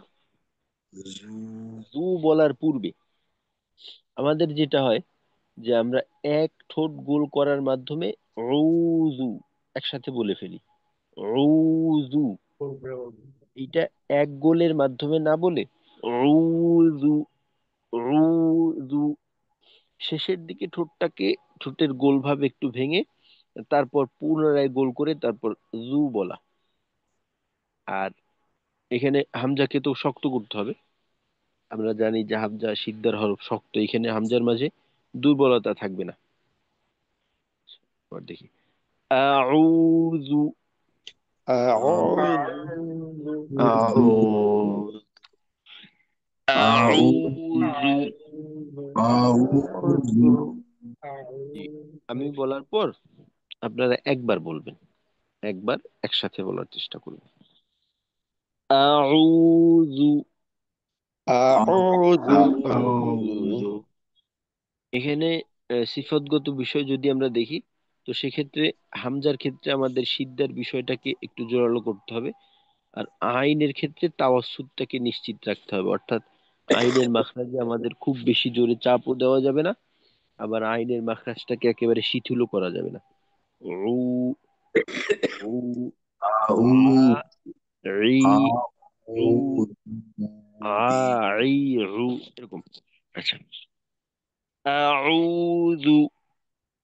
Speaker 1: জু বলার পূর্বে আমাদের যেটা হয় যে আমরা এক ঠোঁট গোল করার মাধ্যমে রৌজু একসাথে বলে ফেলি। রৌজু, এটা এক গোলের মাধ্যমে না বলে রৌজু, রৌজু, শেষের দিকে ঠোঁটটাকে ঠোঁটের গোল ভাবে একটু ভেঙে তারপর পুনরায় গোল করে তারপর জু বলা। আর এখানে হামজাকে তো শক্ত করতে হবে। আমরা জানি যে হামজা সিদ্ধার হরফ শক্ত, এখানে হামজার মাঝে দুর্বলতা থাকবে না। এবার দেখি আউযু।
Speaker 3: أعوذ
Speaker 1: আউযু আউযু। জি, আমি বলার পর আপনারা একবার বলবেন, একবার একসাথে বলার চেষ্টা করবেন। আউযু।
Speaker 3: أعوذ
Speaker 1: আউযু। এখানে সিফতগত বিষয় যদি আমরা দেখি, তো সেক্ষেত্রে হামজার ক্ষেত্রে আমাদের সিদ্ধার বিষয়টাকে একটু জোরালো করতে হবে। আর আইনের ক্ষেত্রে তাওয়াসসুদটাকে নিশ্চিত রাখতে হবে, অর্থাৎ আইনের মাখরাজে আমাদের খুব বেশি জোরে চাপও দেওয়া যাবে না, আবার আইনের মাখরাজটাকে একেবারে শিথিলও করা যাবে না। উ উ আ ই উ আ ই রু, এরকম। আচ্ছা, আউযু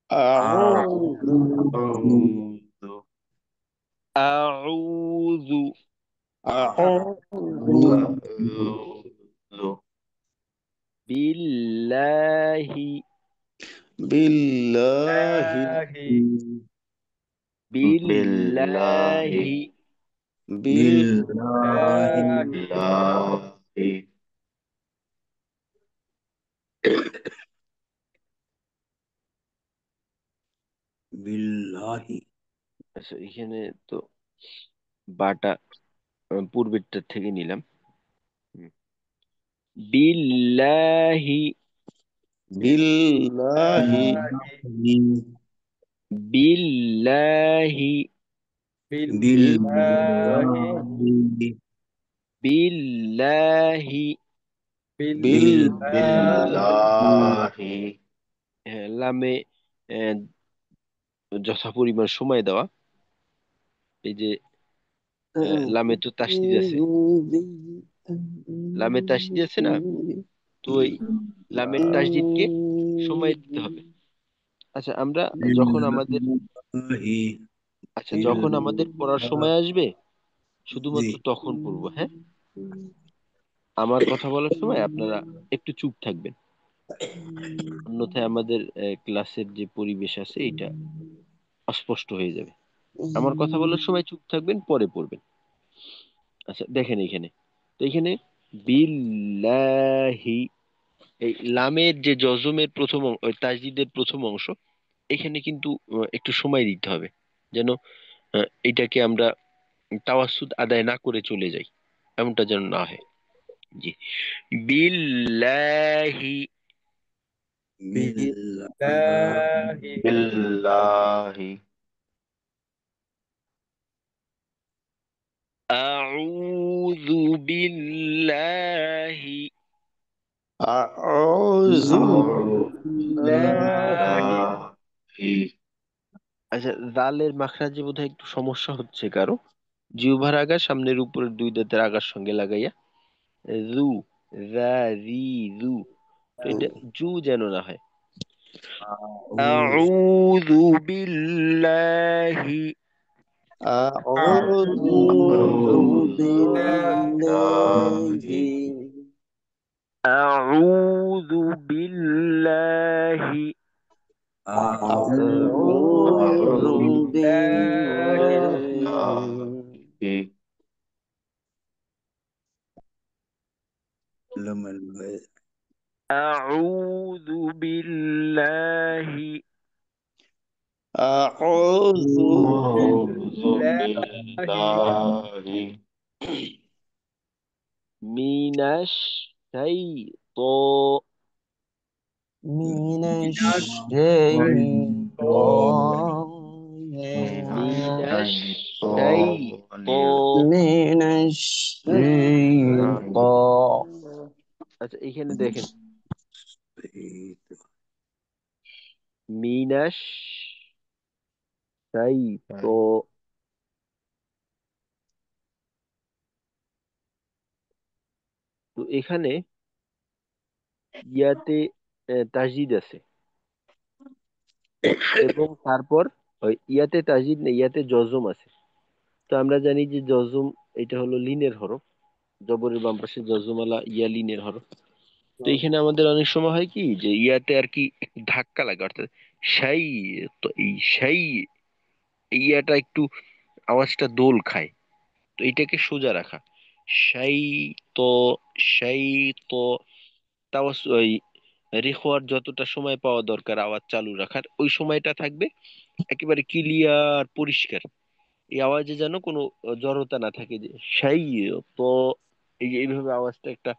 Speaker 3: أعوذ
Speaker 1: আউযু আউযু
Speaker 3: أعوذ
Speaker 1: আউযু বিল্লাহি
Speaker 3: بالله
Speaker 1: বিল্লাহি
Speaker 3: بالله بالله
Speaker 1: আচ্ছা, এখানে তো বাটা পূর্বেরটা থেকে নিলাম। হুম। বিল্লাহি
Speaker 3: بالله
Speaker 1: বিল্লাহি
Speaker 3: بالله
Speaker 1: বিল্লাহি।
Speaker 3: بالله
Speaker 1: হ্যাঁ, লামে আহ, যথা পরিমাণ সময় দেওয়া। এই যে লামে তো তাসদিদ আছে, লামে তাসদিদ আছে না, তো ওই লামের তাসদিদকে সময় দিতে হবে। আচ্ছা, আমরা যখন আমাদের আচ্ছা যখন আমাদের পড়ার সময় আসবে শুধুমাত্র
Speaker 3: জি
Speaker 1: তখন পড়বো, হ্যাঁ। আমার কথা বলার সময় আপনারা একটু চুপ থাকবেন, অন্যথায় আমাদের ক্লাসের যে পরিবেশ আছে এটা অস্পষ্ট হয়ে যাবে। আমার কথা বলার সময় চুপ থাকবেন, পরে পড়বেন। আচ্ছা দেখেন এখানে, তো এখানে বিল্লাহি, এই লামের যে জজমের প্রথম ওই তাজদিদের প্রথম অংশ, এখানে কিন্তু একটু সময় দিতে হবে, যেন এটাকে আমরা তাওয়াসসুদ আদায় না করে চলে যাই, এমনটা যেন না হয়। জি, বিল্লাহি বিল্লাহি আউযু বিল্লাহি
Speaker 3: أعوذ بالله
Speaker 1: বিল্লাহি। আচ্ছা, জালের মাখরাজে বোধহয় একটু সমস্যা হচ্ছে কারো। জিহ্বার আগা সামনের উপরের দুই দাঁতের আগার সঙ্গে লাগাইয়া জু, জা রি জু, তো এটা জু যেন না হয়। আউযু বিল্লাহি
Speaker 3: أعوذ بالله
Speaker 1: أعوذ بالله
Speaker 3: أعوذ بالله لما
Speaker 1: أعوذ بالله
Speaker 3: أعوذ
Speaker 1: أعوذ بالله من الشيطان
Speaker 3: من الشيطان
Speaker 1: من الشيطان।
Speaker 3: من الشيطان
Speaker 1: আচ্ছা, এখানে দেখেন মিনাশ শাইতো, তো এখানে ইয়াতে তাসদিদ আছে এবং তারপর ওই ইয়াতে তাজিদ নেই, ইয়াতে জজম আছে। তো আমরা জানি যে জজম এটা হলো লিনের হরফ, জবরের বাম পাশে জজমালা ইয়া লিনের হরফ। তো এখানে আমাদের অনেক সময় হয় কি যে ইয়াতে আর কি একটু ধাক্কা লাগে, অর্থাৎ সাই, তো এই সাই, এই ইয়াটা একটু আওয়াজটা দোল খায়। তো এটাকে সোজা রাখা, সাই তো, সাই তো, তাও ওই রেখোয়ার যতটা সময় পাওয়া দরকার আওয়াজ চালু রাখার, ওই সময়টা থাকবে একেবারে ক্লিয়ার পরিষ্কার। এই আওয়াজে যেন কোনো জড়তা না থাকে, যে সাই তো, এই যে এইভাবে আওয়াজটা একটা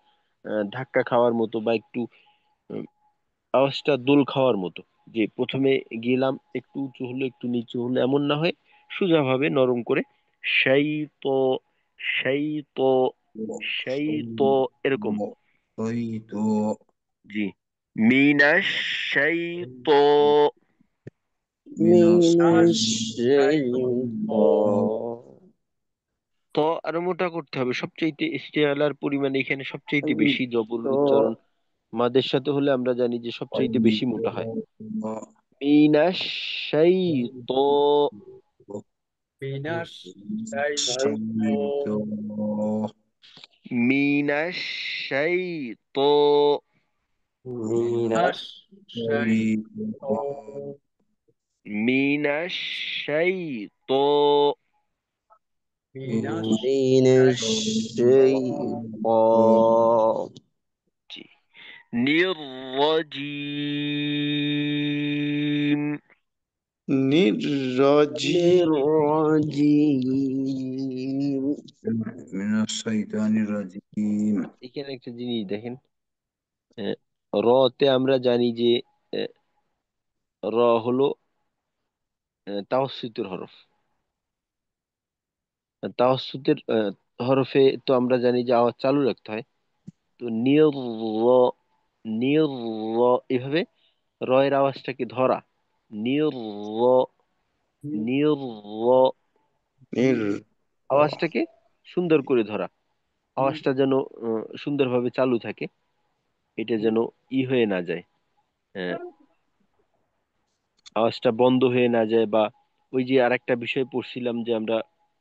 Speaker 1: ধাক্কা খাওয়ার মতো বা একটু উম, আওয়াজটা দোল খাওয়ার মতো, যে প্রথমে গেলাম একটু উঁচু হলো একটু নিচু হলো এমন না হয়, সোজাভাবে নরম করে সাই তো, সাই তো, সাই তো, এরকম।
Speaker 3: طيط
Speaker 1: জি, মিনাশ সাই তো,
Speaker 3: من
Speaker 2: الشيطان
Speaker 3: الشيطان
Speaker 1: তো আরো মোটা করতে হবে, সবচাইতে ইস্তেআলার পরিমাণ এখানে সবচাইতে বেশি, জবর উচ্চারণ
Speaker 3: الرجيم
Speaker 1: মাদের সাথে হলে আমরা জানি যে সবচাইতে বেশি মোটা হয়। মিনাশ সাই তো,
Speaker 4: من الشيطان
Speaker 1: মিনাশ সাই তো,
Speaker 3: من
Speaker 4: الشيطان
Speaker 1: মিনাশ সাই তো,
Speaker 4: من
Speaker 3: من الشيطان
Speaker 1: জি, নির্রজিম।
Speaker 3: الرجيم
Speaker 2: من الشيطان الرجيم
Speaker 1: এখানে একটা জিনিস দেখেন, আহ, র তে আমরা জানি যে আহ, র হলো তাওসসুতের হরফ। তাওসসুতের হরফে তো আমরা জানি যে আওয়াজ চালু রাখতে হয়। তো নির র, নির র, এভাবে র এর আওয়াজটাকে ধরা, নির র, নির র, আওয়াজটাকে সুন্দর করে ধরা, আওয়াজটা যেন সুন্দরভাবে চালু থাকে, এটা যেন ই হয়ে না যায়, আহ, আওয়াজটা বন্ধ হয়ে না যায়, বা ওই যে আরেকটা বিষয় পড়ছিলাম যে আমরা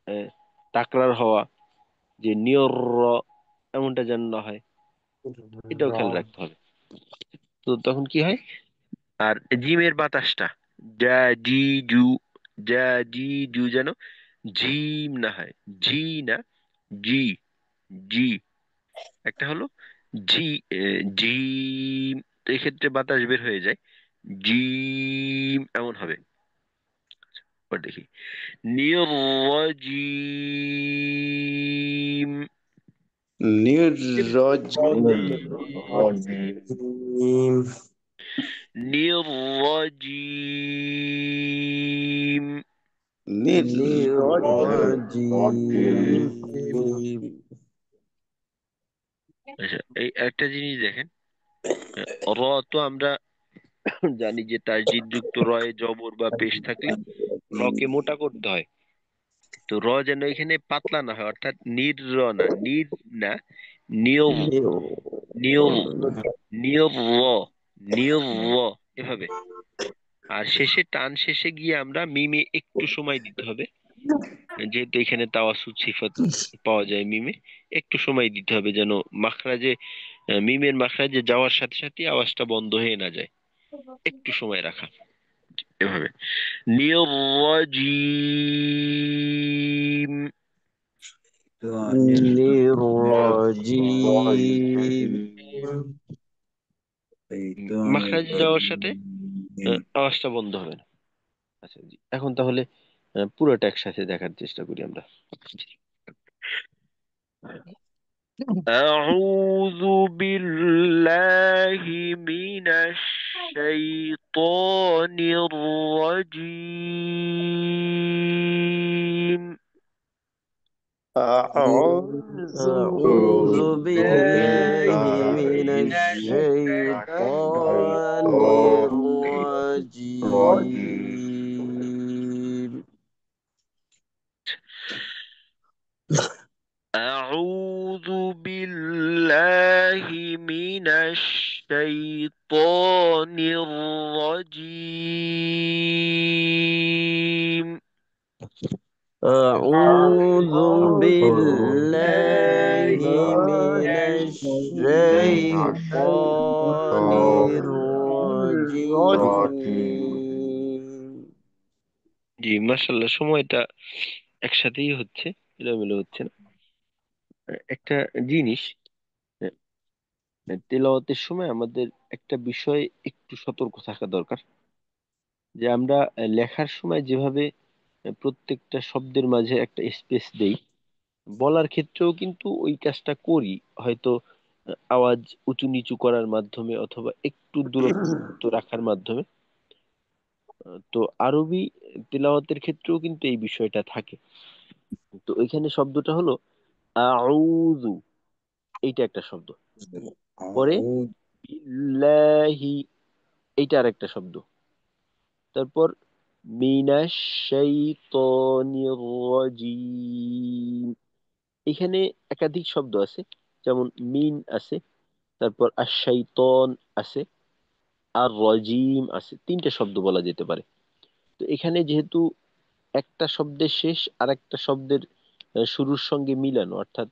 Speaker 1: আহ, তাকরার হওয়া, যে নিয়র র, এমনটা যেন না হয়, এটাও খেয়াল রাখতে হবে। তো তখন কি হয়, আর জিমের বাতাসটা, যা, জি, জু, যা, জি, জু যেন জিম না হয়, জি না, জি, জি, একটা হলো জি, জিম, তো এক্ষেত্রে বাতাস বের হয়ে যায়, জিম এমন হবে। এবার দেখি, নির্রজিম,
Speaker 4: الرجيم
Speaker 1: নির্রজিম।
Speaker 3: الرجيم
Speaker 1: আচ্ছা, এই একটা জিনিস দেখেন, র তো আমরা জানি যে তাসদিদ যুক্ত রয়ে জবর বা পেশ থাকলে রকে মোটা করতে হয়। তো র যেন এখানে পাতলা না হয়, অর্থাৎ নির র না, নির না, নিয়র, নিয়র, নিয়র র, নিয়র র, এভাবে। আর শেষে টান শেষে গিয়ে আমরা মিমে একটু সময় দিতে হবে, যেহেতু এখানে তাওয়াসুদ সিফাত পাওয়া যায় মিমে, একটু সময় দিতে হবে যেন মাখরাজে, মিমের মাখরাজে যাওয়ার সাথে সাথে আওয়াজটা বন্ধ হয়ে না যায়, একটু সময় রাখা, এভাবে। নির্রজিম,
Speaker 3: للرجيم
Speaker 1: মাখরাজে যাওয়ার সাথে আওয়াজটা বন্ধ হবে না। আচ্ছা জি, এখন তাহলে পুরোটা একসাথে দেখার চেষ্টা করি আমরা। أعوذ بالله من الشيطان الرجيم.
Speaker 4: أعوذ
Speaker 3: أعوذ بالله
Speaker 4: بالله
Speaker 3: من
Speaker 4: من الشيطان
Speaker 3: الشيطان
Speaker 4: الرجيم
Speaker 3: الرجيم
Speaker 1: أعوذ بالله من الشيطان الرجيم.
Speaker 3: أعوذ بالله من الشيطان الرجيم
Speaker 1: জি, মাশাআল্লাহ, সময়টা একসাথেই হচ্ছে, এলোমেলো হচ্ছে না। একটা জিনিস, তেলাওয়াতের সময় আমাদের একটা বিষয় একটু সতর্ক থাকা দরকার, যে আমরা লেখার সময় যেভাবে প্রত্যেকটা শব্দের মাঝে একটা স্পেস দেই, বলার ক্ষেত্রেও কিন্তু ওই কাজটা করি। হয়তো আওয়াজ উঁচু নিচু করার মাধ্যমে অথবা একটু দূরত্ব রাখার মাধ্যমে। তো আরবি তেলাওয়াতের ক্ষেত্রেও কিন্তু এই বিষয়টা থাকে। তো এখানে শব্দটা হলো আউযু, এইটা একটা শব্দ। পরে
Speaker 2: أعوذ
Speaker 1: বিল্লাহি, এইটা আরেকটা শব্দ। তারপর মিনাশ শাইতানির রাজিম, এখানে একাধিক শব্দ আছে, যেমন মিন আছে, তারপর আশ-শাইতান আছে, আর রাজিম আছে, তিনটা শব্দ বলা যেতে পারে। তো এখানে যেহেতু একটা শব্দের শেষ আর একটা শব্দের শুরুর সঙ্গে মিলানো, অর্থাৎ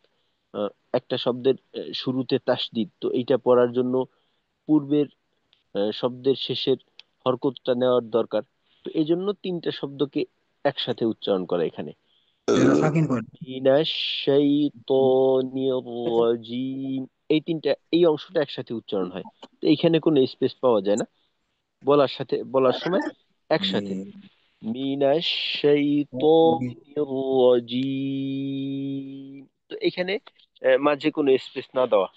Speaker 1: আহ, একটা শব্দের শুরুতে তাসদিদ, তো এইটা পড়ার জন্য পূর্বের শব্দের শেষের হরকতটা নেওয়ার দরকার। তো এই জন্য তিনটা শব্দকে একসাথে উচ্চারণ করা এখানে।
Speaker 2: ফাকিন করে।
Speaker 1: মিনাশ শাইতানির রাজিম, এই তিনটা, এই অংশটা একসাথে উচ্চারণ হয়। তো এইখানে কোনো স্পেস পাওয়া যায় না, বলার সময় একসাথে মিনাশ শাইতানির রাজিম। তো এখানে মাঝে কোনো স্পেস না দেওয়া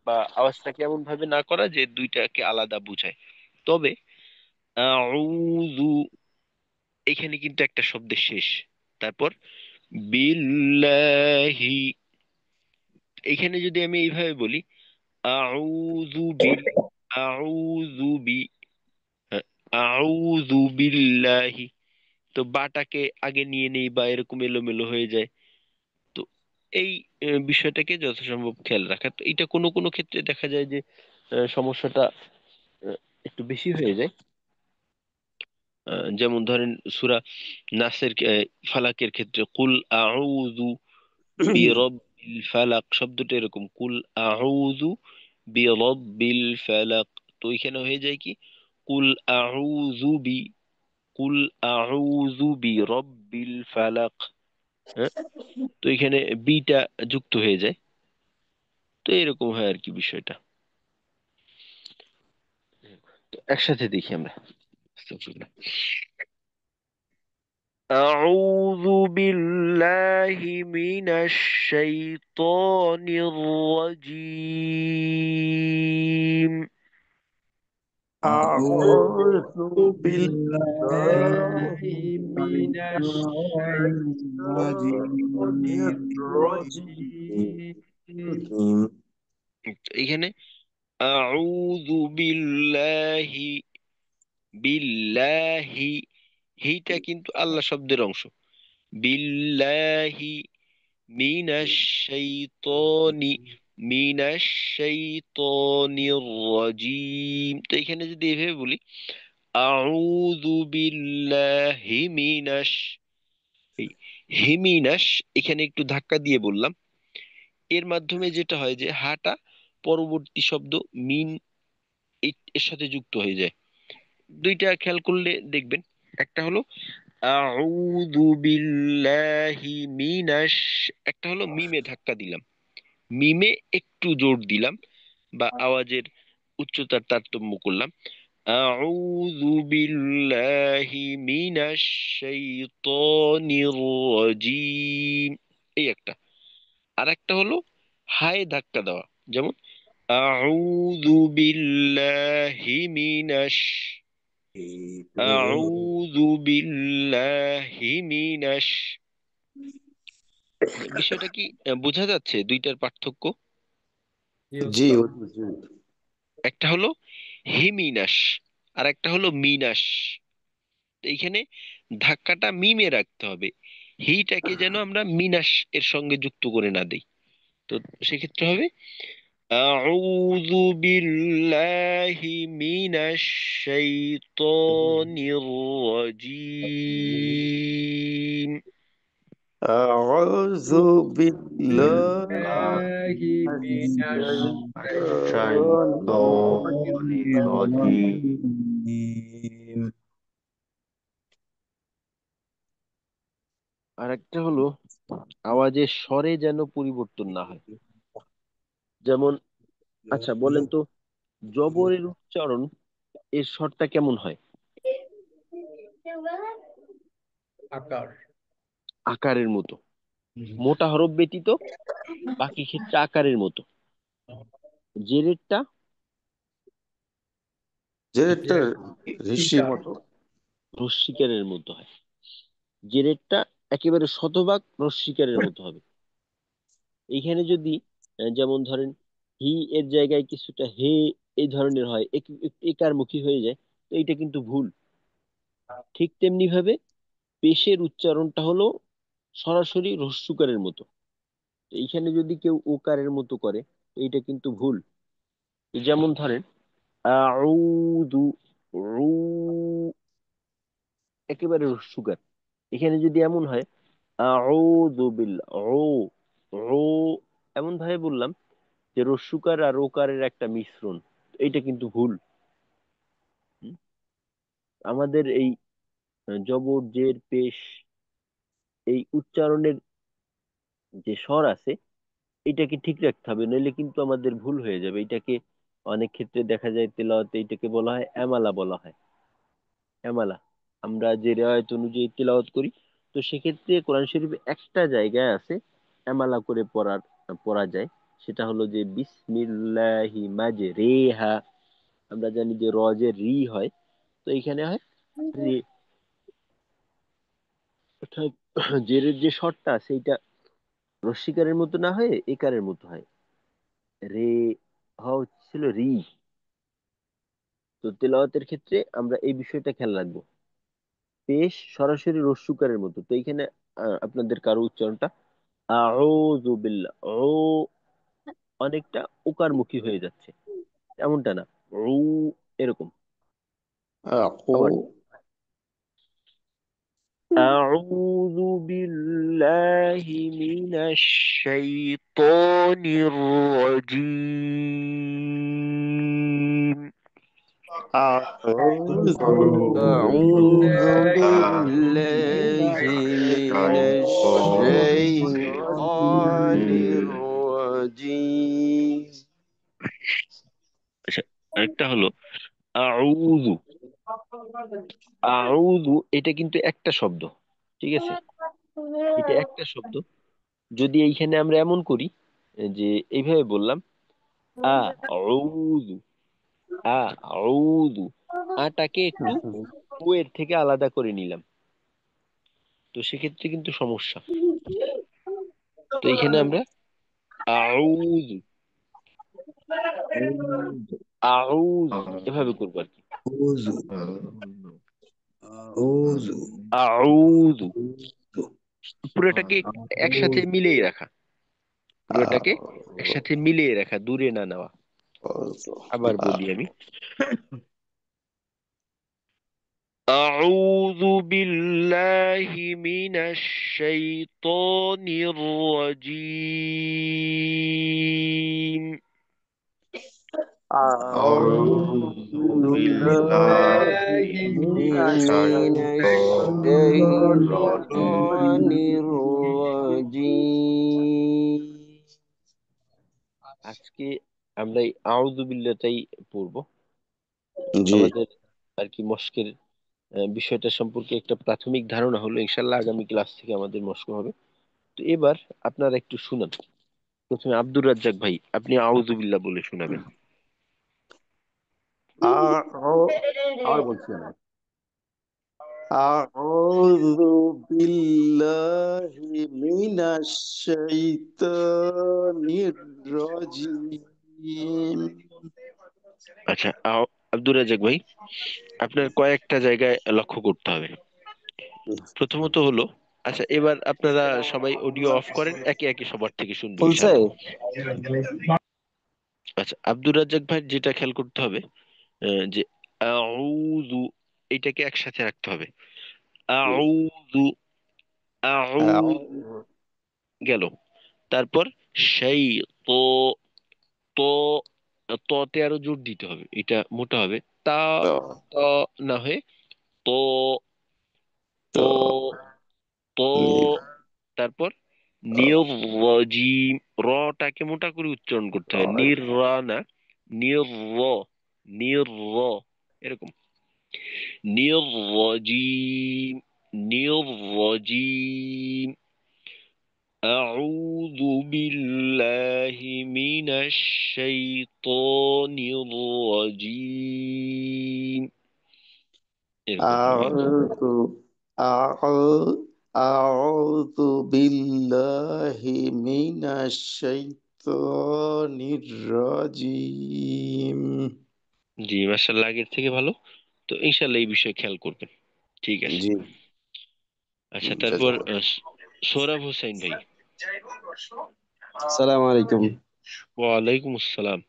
Speaker 1: বা আওয়াজটাকে এমন ভাবে না করা যে দুইটাকে আলাদা বোঝায়। তবে আউযু, এখানে কিন্তু একটা শব্দের শেষ। তারপর বিল্লাহি, এখানে যদি আমি এইভাবে বলি আউযু বিল, আউযু বি, হ্যাঁ, আউযু বিল্লাহি, তো বাটাকে আগে নিয়ে নেই বা এরকম এলোমেলো হয়ে যায়। তো এই বিষয়টাকে যথাসম্ভব খেয়াল রাখা। তো এটা কোনো কোনো ক্ষেত্রে দেখা যায় যে সমস্যাটা আহ, একটু বেশি হয়ে যায়। যেমন ধরেন সূরা নাসের ফালাকের ক্ষেত্রে কুল আউযু বিরব্বিল ফালাক, শব্দটা এরকম, কুল আউযু বিরব্বিল ফালাক। তো এখানে হয়ে যায় কি কুল আউযু বি, কুল আউযু বিরব্বিল ফালাক। হ্যাঁ, তো এখানে বিটা যুক্ত হয়ে যায়। তো এরকম হয় আর কি বিষয়টা। তো একসাথে দেখি আমরা। আস্তাগফিরুল্লাহ। أعوذ بالله من الشيطان الرجيم.
Speaker 2: أعوذ
Speaker 3: أعوذ
Speaker 2: بالله
Speaker 3: بالله من
Speaker 2: من الشيطان
Speaker 3: الشيطان
Speaker 2: الرجيم.
Speaker 3: الرجيم
Speaker 1: এখানে আউযু বিল্লাহি, বিল্লাহি, হিটা কিন্তু আল্লাহ শব্দের অংশ। বিল্লাহি মিনাশ শাইতানি, মিনাশ শাইতানির রাজিম। তো এখানে যদি এভাবে বলি আউযু বিল্লাহি মিনাশ, এই হিমিনাস, এখানে একটু ধাক্কা দিয়ে বললাম। এর মাধ্যমে যেটা হয় যে হাটা পরবর্তী শব্দ মিন এর সাথে যুক্ত হয়ে যায়। দুইটা খেয়াল করলে দেখবেন, একটা হলো আউযু বিল্লাহি মিনাশ, একটা হলো মিমে ধাক্কা দিলাম, মিমে একটু জোর দিলাম বা আওয়াজের উচ্চতার তারতম্য করলাম। আউযু বিল্লাহি মিনাশ শাইতানির রাজিম, এই একটা। আর একটা হলো হায় ধাক্কা দেওয়া, যেমন আউযু বিল্লাহি মিনাশ, আউযু বিল্লাহি মিনাশ। বিষয়টা কি বোঝা যাচ্ছে দুইটার পার্থক্য?
Speaker 3: জি
Speaker 1: একটা হলো হিমিনাস আর একটা হলো মিনাস। তো এইখানে ধাক্কাটা মিমে রাখতে হবে, হিটাকে যেন আমরা মিনাস এর সঙ্গে যুক্ত করে না দেই। তো সেক্ষেত্রে হবে আউযু বিল্লাহি মিনাশ শাইতানির রাজিম।
Speaker 3: أعوذ بالله
Speaker 2: بالله
Speaker 3: من
Speaker 2: من
Speaker 3: الشيطان
Speaker 1: الشيطان الرجيم।
Speaker 3: الرجيم.
Speaker 1: আর একটা হলো আওয়াজের স্বরে যেন পরিবর্তন না হয়। যেমন, আচ্ছা বলেন তো, জবরের উচ্চারণ এর স্বরটা কেমন হয়?
Speaker 2: আকার।
Speaker 1: আকারের মতো। মোটা হরফ ব্যতীত বাকি ক্ষেত্রে আকারের মতো। জেরেরটা
Speaker 3: যে একটা ঋষির
Speaker 2: ইকার।
Speaker 3: মতো।
Speaker 1: রস্বীকারের মতো হয়। জেরেরটা একেবারে শতভাগ রস্বীকারের মতো হবে। এইখানে যদি যেমন ধরেন হি এর জায়গায় কিছুটা হে এই ধরনের হয়, একটু একার মুখী হয়ে যায়, তো এটা কিন্তু ভুল। ঠিক তেমনি ভাবে পেশের উচ্চারণটা হলো সরাসরি রস্যুকারের মতো। তো এইখানে যদি কেউ ওকারের মতো করে, তো এটা কিন্তু ভুল। যেমন ধরেন আউযু, রু, একেবারে রস্যুকার। এখানে যদি এমন হয় আউযু বিল, ও, ও, এমন ভাবে বললাম যে রস্যুকার আর ওকারের একটা মিশ্রণ, এইটা কিন্তু ভুল। হুম? আমাদের এই জবর জের পেশ এই উচ্চারণের যে স্বর আছে, এটাকে ঠিক রাখতে হবে, নইলে কিন্তু আমাদের ভুল হয়ে যাবে। এটাকে অনেক ক্ষেত্রে দেখা যায় তেলাওয়াতে এটাকে বলা হয় এমালা বলা হয়। এমালা। আমরা যে রেওয়ায়ত অনুযায়ী তেলাওয়াত করি, তো সেক্ষেত্রে কোরআন শরীফে একটা জায়গায় আছে এমালা করে পড়া যায়। সেটা হলো যে বিসমিল্লাহি মাজরেহা। আমরা জানি যে র যে রি হয়, তো এখানে হয় রে। অর্থাৎ জেরের যে স্বরটা সেইটা রস্বীকারের মতো না হয়ে একারের মতো হয়। রে হওয়া উচিত ছিল রি। তো তেলাওয়াতের ক্ষেত্রে আমরা এই বিষয়টা খেয়াল রাখবো। পেশ সরাসরি রস্যুকারের মতো, তো এইখানে আপনাদের কারো উচ্চারণটা আউযু বিল্লাহ, ও অনেকটা ওকারমুখী হয়ে যাচ্ছে, এমনটা না, উ এরকম।
Speaker 3: আহু
Speaker 1: আবার আউযু বিল্লাহি মিনাশ শাইতানির রাজীম।
Speaker 3: أعوذ
Speaker 1: أعوذ
Speaker 3: بالله
Speaker 1: بالله
Speaker 3: من
Speaker 1: من
Speaker 3: الشيطان
Speaker 1: الشيطان।
Speaker 3: الرجيم.
Speaker 1: আচ্ছা, আরেকটা হলো আউযু। আউযু এটা কিন্তু একটা শব্দ, ঠিক আছে? এটা একটা শব্দ। যদি এইখানে আমরা এমন করি যে এইভাবে বললাম আ আউযু, আ আউযু, আটাকে একটু ও এর থেকে আলাদা করে নিলাম, তো সেক্ষেত্রে কিন্তু সমস্যা। তো এইখানে আমরা আউযু, আউযু, আউযু এভাবে করবো আর কি।
Speaker 3: أعوذ أعوذ
Speaker 1: আউযু
Speaker 3: أعوذ
Speaker 1: পুরোটাকে একসাথে মিলিয়ে রাখা, পুরোটাকে একসাথে মিলিয়ে রাখা, দূরে না নেওয়া। আবার বলি আমি, أعوذ بالله من الشيطان الرجيم.
Speaker 3: أعوذ
Speaker 1: أعوذ
Speaker 3: بالله
Speaker 1: بالله
Speaker 3: من
Speaker 1: من
Speaker 3: الشيطان
Speaker 1: الشيطان
Speaker 3: الرجيم.
Speaker 1: الرجيم. আজকে আমরা এই আউযু বিল্লাহটাই পড়বো।
Speaker 3: জি।
Speaker 1: আমাদের আর কি মস্কের বিষয়টা সম্পর্কে একটা প্রাথমিক ধারণা হলো। ইনশাল্লাহ আগামী ক্লাস থেকে আমাদের মস্ক হবে। তো এবার আপনারা একটু শুনান। প্রথমে আব্দুর রাজ্জাক ভাই, আপনি আউযুবিল্লাহ বলে শোনাবেন।
Speaker 3: আবার বলছি আমি أعوذ بالله من الشيطان الرجيم.
Speaker 1: আচ্ছা, আব্দুর রাজ্জাক ভাই, আপনার কয়েকটা জায়গায় লক্ষ্য করতে হবে। প্রথমত হলো, আচ্ছা এবার আপনারা সবাই অডিও অফ করেন, একে একে সবার থেকে শুনবো
Speaker 3: খুলছে?
Speaker 1: ইনশাল্লাহ। আচ্ছা, আব্দুর রাজ্জাক ভাই যেটা খেয়াল করতে হবে, যে আউযু এটাকে একসাথে রাখতে হবে। আউযু, আউ
Speaker 3: أعوذ
Speaker 1: গেল। তারপর সেই তো, তো ততে আরো জোর দিতে হবে, এটা মোটা হবে। তা, ত না হয়ে তো, তো, তো। তারপর নির্রজিম, রটাকে মোটা করে উচ্চারণ করতে হয়, নির রা না, নির র, নির র, এরকম। নির্রজিম, নির্রজিম। أعوذ بالله من الشيطان الرجيم এরকম হবে।
Speaker 3: أعوذ أعوذ بالله من الشيطان الرجيم
Speaker 1: জি মাশাআল্লাহ, আগের থেকে ভালো। তো ইনশাআল্লাহ এই বিষয়ে খেয়াল করবেন। ঠিক আছে।
Speaker 3: জি
Speaker 1: আচ্ছা, তারপর সোহরাব হোসাইন ভাই।
Speaker 3: السلام عليكم
Speaker 1: ওয়ালাইকুম আসসালাম।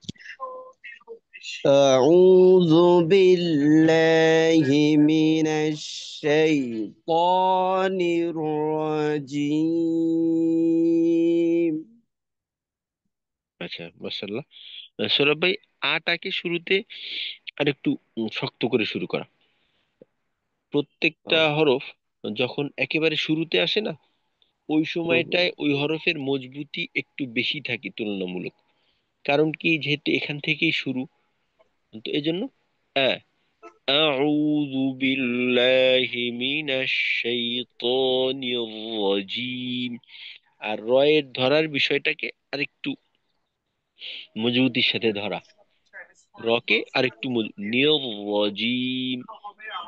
Speaker 3: أعوذ بالله من الشيطان الرجيم
Speaker 1: আচ্ছা মাশাআল্লাহ। সোহরাব ভাই, আটাকে শুরুতে আরেকটু শক্ত করে শুরু করা। প্রত্যেকটা হরফ যখন একেবারে শুরুতে আসে না, ওই সময়টায় ওই হরফের মজবুতি একটু বেশি থাকে তুলনামূলক। কারণ কি, যেহেতু এখান থেকেই শুরু, তো এই জন্য আউযু বিল্লাহি মিনাশ শাইতানির রাজিম। আর রয়ের ধরার বিষয়টাকে আরেকটু মজবুতির সাথে ধরা, রকে আরেকটু নির রাজিম,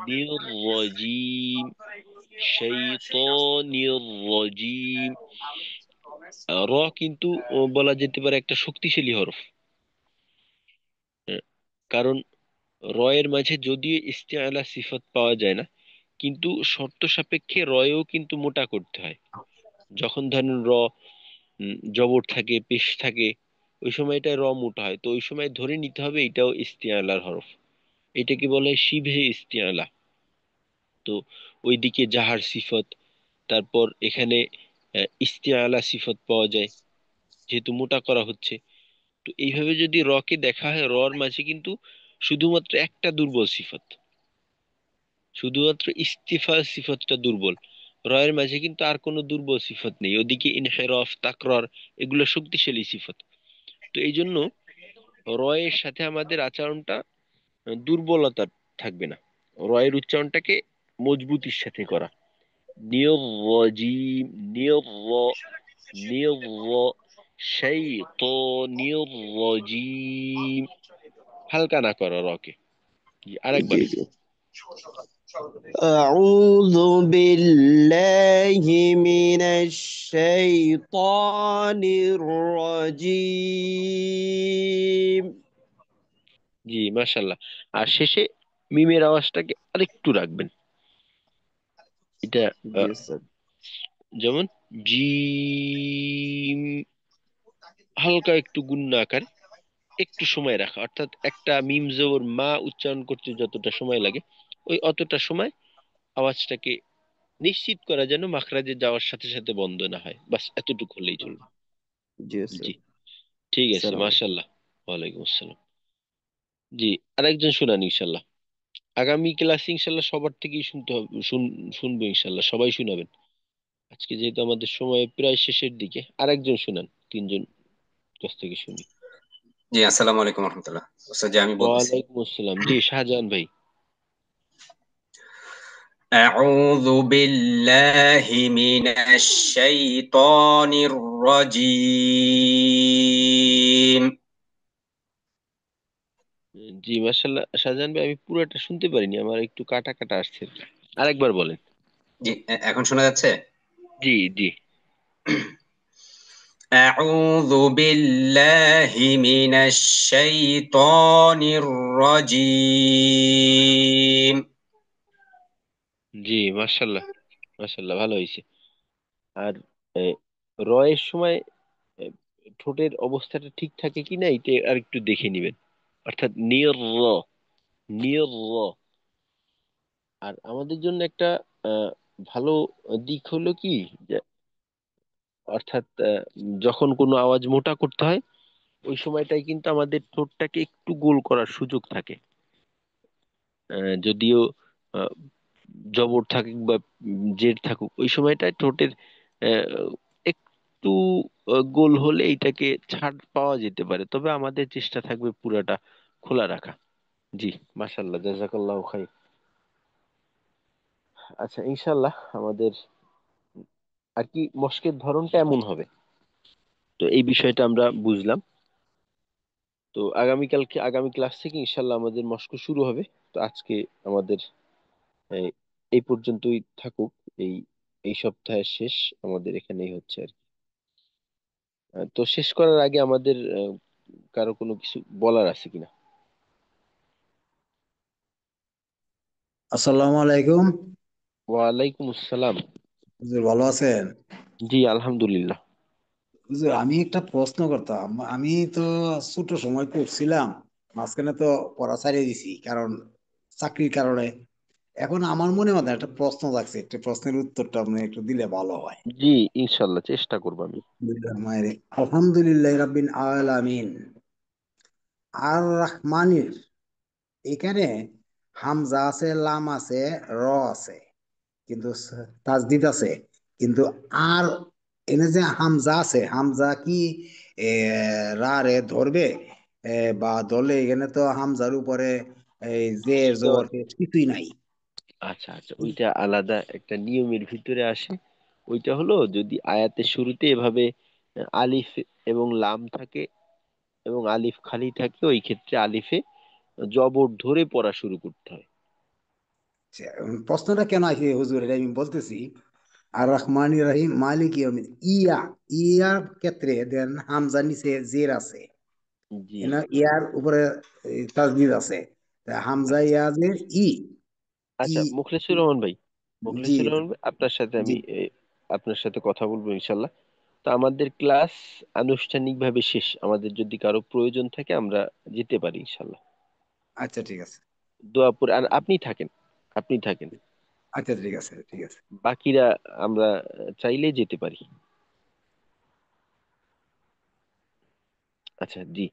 Speaker 1: নির রাজিম, শাইতানির রাজিম। র কিন্তু বলা যেতে পারে একটা শক্তিশালী হরফ। আহ, কারণ রয়ের মাঝে যদিও ইস্তিআলা সিফত পাওয়া যায় না, কিন্তু শর্ত সাপেক্ষে রয়েও কিন্তু মোটা করতে হয়। যখন ধরেন র জবর থাকে, পেশ থাকে, ওই সময়টা র মোটা হয়, তো ওই সময় ধরে নিতে হবে এটাও ইস্তিআলার হরফ। এটাকে বলে শিভে ইস্তিআলা। তো ওইদিকে জাহার সিফত, তারপর এখানে ইস্তিআলা সিফত পাওয়া যায়, যেহেতু মোটা করা হচ্ছে। তো এইভাবে যদি র কে দেখা হয়, রর মাঝে কিন্তু শুধুমাত্র একটা দুর্বল সিফত, শুধুমাত্র ইস্তিফা সিফতটা দুর্বল। রয়ের মাঝে কিন্তু আর কোনো দুর্বল সিফত নেই, ওদিকে ইনহেরফ, তাকরার, এগুলো শক্তিশালী সিফত। তো এই জন্য রয়ের সাথে আমাদের আচরণটা দুর্বলতা থাকবে না, রয়ের উচ্চারণটাকে মজবুতির সাথে করা। নির্রজিম, নির, শাইতানির রাজিম, হালকা না করো রকে। জি, আরেকবার।
Speaker 3: জি জি أعوذ بالله من الشيطان الرجيم
Speaker 1: জি মাশাল্লাহ। আর শেষে মিমের আওয়াজটাকে আরেকটু রাখবেন। এটা আহ,
Speaker 3: Yes, sir.
Speaker 1: যেমন জিম, হালকা একটু গুণনা আকারে একটু সময় রাখা, অর্থাৎ একটা মিম জবর মা উচ্চারণ করতে যতটা সময় লাগে, ওই অতটা সময় আওয়াজটাকে নিশ্চিত করা যেন মাখরাজে যাওয়ার সাথে সাথে বন্ধ না হয়, বাস এতটুকু হলেই চলবে।
Speaker 3: Yes, sir.
Speaker 1: জি, ঠিক আছে
Speaker 3: السلام عليكم.
Speaker 1: মাশাল্লাহ। ওয়ালাইকুম আসসালাম। জি, আরেকজন শুনান ইনশাল্লাহ। আগামী ক্লাস ইনশাল্লাহ সবার থেকেই শুনতে হবে, শুনবো ইনশাল্লাহ, সবাই শুনাবেন। আজকে যেহেতু আমাদের সময় প্রায় শেষের দিকে, আরেকজন শুনান, তিনজন কাছ থেকে শুনি।
Speaker 4: জি, আসসালামু আলাইকুম রহমতুল্লাহ। ওস্তাদ জি, আমি বলতেছি।
Speaker 1: ওয়ালাইকুম আসসালাম। জি শাহজাহান ভাই।
Speaker 4: أعوذ بالله من الشيطان الرجيم
Speaker 1: জি মাশাল্লাহ শাহজাহান ভাই, আমি পুরোটা শুনতে পারিনি, আমার একটু কাটা কাটা আসছে। আরেকবার বলেন।
Speaker 4: জি, এখন শোনা যাচ্ছে?
Speaker 1: জি, জি,
Speaker 4: أعوذ بالله من الشيطان الرجيم
Speaker 1: জি মাশাল্লাহ, মাশাল্লাহ ভালো হয়েছে। আর এ, রয়ের সময় এ, ঠোঁটের অবস্থাটা ঠিক থাকে কিনা এটা আর একটু দেখে নিবেন, অর্থাৎ নির র, নির র। আর আমাদের জন্য একটা ভালো দিক হলো কি, যে অর্থাৎ যখন কোনো আওয়াজ মোটা করতে হয় ওই সময়টাই কিন্তু আমাদের ঠোঁটটাকে একটু গোল করার সুযোগ থাকে। যদিও আহ, জবর থাকুক বা জের থাকুক, ওই সময়টায় ঠোঁটের আহ, একটু গোল হলে এইটাকে ছাড় পাওয়া যেতে পারে, তবে আমাদের চেষ্টা থাকবে পুরাটা খোলা রাখা। জি, মাশাল্লাহ, জাযাকাল্লাহ খাইর। আচ্ছা, ইনশাল্লাহ আমাদের আর কি মস্কের ধরনটা এমন হবে। তো এই বিষয়টা আমরা বুঝলাম। তো আগামী ক্লাস থেকে ইনশাল্লাহ আমাদের মস্ক শুরু হবে। তো আজকে আমাদের এই এই পর্যন্তই থাকুক। এই এই সপ্তাহের শেষ আমাদের এখানেই হচ্ছে আর কি। তো শেষ করার আগে আমাদের কারো কোনো কিছু বলার আছে কিনা?
Speaker 5: আসসালামু আলাইকুম।
Speaker 1: ওয়ালাইকুম আসসালাম।
Speaker 5: হুজুর ভালো আছেন?
Speaker 1: জি, আলহামদুলিল্লাহ।
Speaker 5: হুজুর আমি একটা প্রশ্ন করতাম। আমি তো ছোট সময় পড়ছিলাম, মাঝখানে তো পড়া ছাড়িয়ে দিছি কারণ চাকরির কারণে। এখন আমার মনে মনে একটা প্রশ্ন লাগছে, একটা প্রশ্নের উত্তরটা আপনি একটু দিলে ভালো হয়।
Speaker 1: জি, ইনশাল্লাহ চেষ্টা করবো আমি।
Speaker 5: আলহামদুলিল্লাহ রাব্বিল আলামিন। আর রহমানির এখানে হামজা আছে, লাম আছে, র আছে, কিন্তু তাজদিদ আছে, কিন্তু আর এনে যে হামজা আছে, হামজা কি এ, রা রে ধরবে? বা ধরলে এখানে তো হামজার উপরে এই জের জবর পেশ কিছুই নাই।
Speaker 1: আচ্ছা আচ্ছা, ওইটা আলাদা একটা নিয়মের ভিতরে আসে। ওইটা হলো, যদি আয়াতের শুরুতে এভাবে আলিফ এবং লাম থাকে এবং আলিফ খালি থাকে, ওই ক্ষেত্রে আলিফে জবর ধরে পড়া শুরু করতে হয়।
Speaker 5: আচ্ছা, প্রশ্নটা কেন আছে হুজুর এটা আমি বলতেছি। আর রহমান রাহিম মালিক ইয়াউমিদ, ইয়া, ইয়ার ক্ষেত্রে দেন হামজা নিচে জের আছে,
Speaker 1: জি,
Speaker 5: এনা ইয়ার উপরে তাজদিদ আছে। তা হামজা
Speaker 1: আচ্ছা
Speaker 5: ইয়া জের ই, ই।
Speaker 1: আচ্ছা, মুখলেসুর রহমান ভাই,
Speaker 5: জি
Speaker 1: মুখলেসুর রহমান ভাই, আপনার সাথে
Speaker 5: জি।
Speaker 1: আমি আপনার সাথে কথা বলবো ইনশাল্লাহ। তো আমাদের ক্লাস আনুষ্ঠানিকভাবে শেষ। আমাদের যদি কারো প্রয়োজন থাকে আমরা যেতে পারি ইনশাল্লাহ।
Speaker 5: আচ্ছা ঠিক আছে।
Speaker 1: দোয়া পড়ে আর আপনি থাকেন, আপনি থাকেন।
Speaker 5: আচ্ছা ঠিক আছে, ঠিক আছে।
Speaker 1: বাকিরা আমরা চাইলে যেতে পারি। আচ্ছা, জি।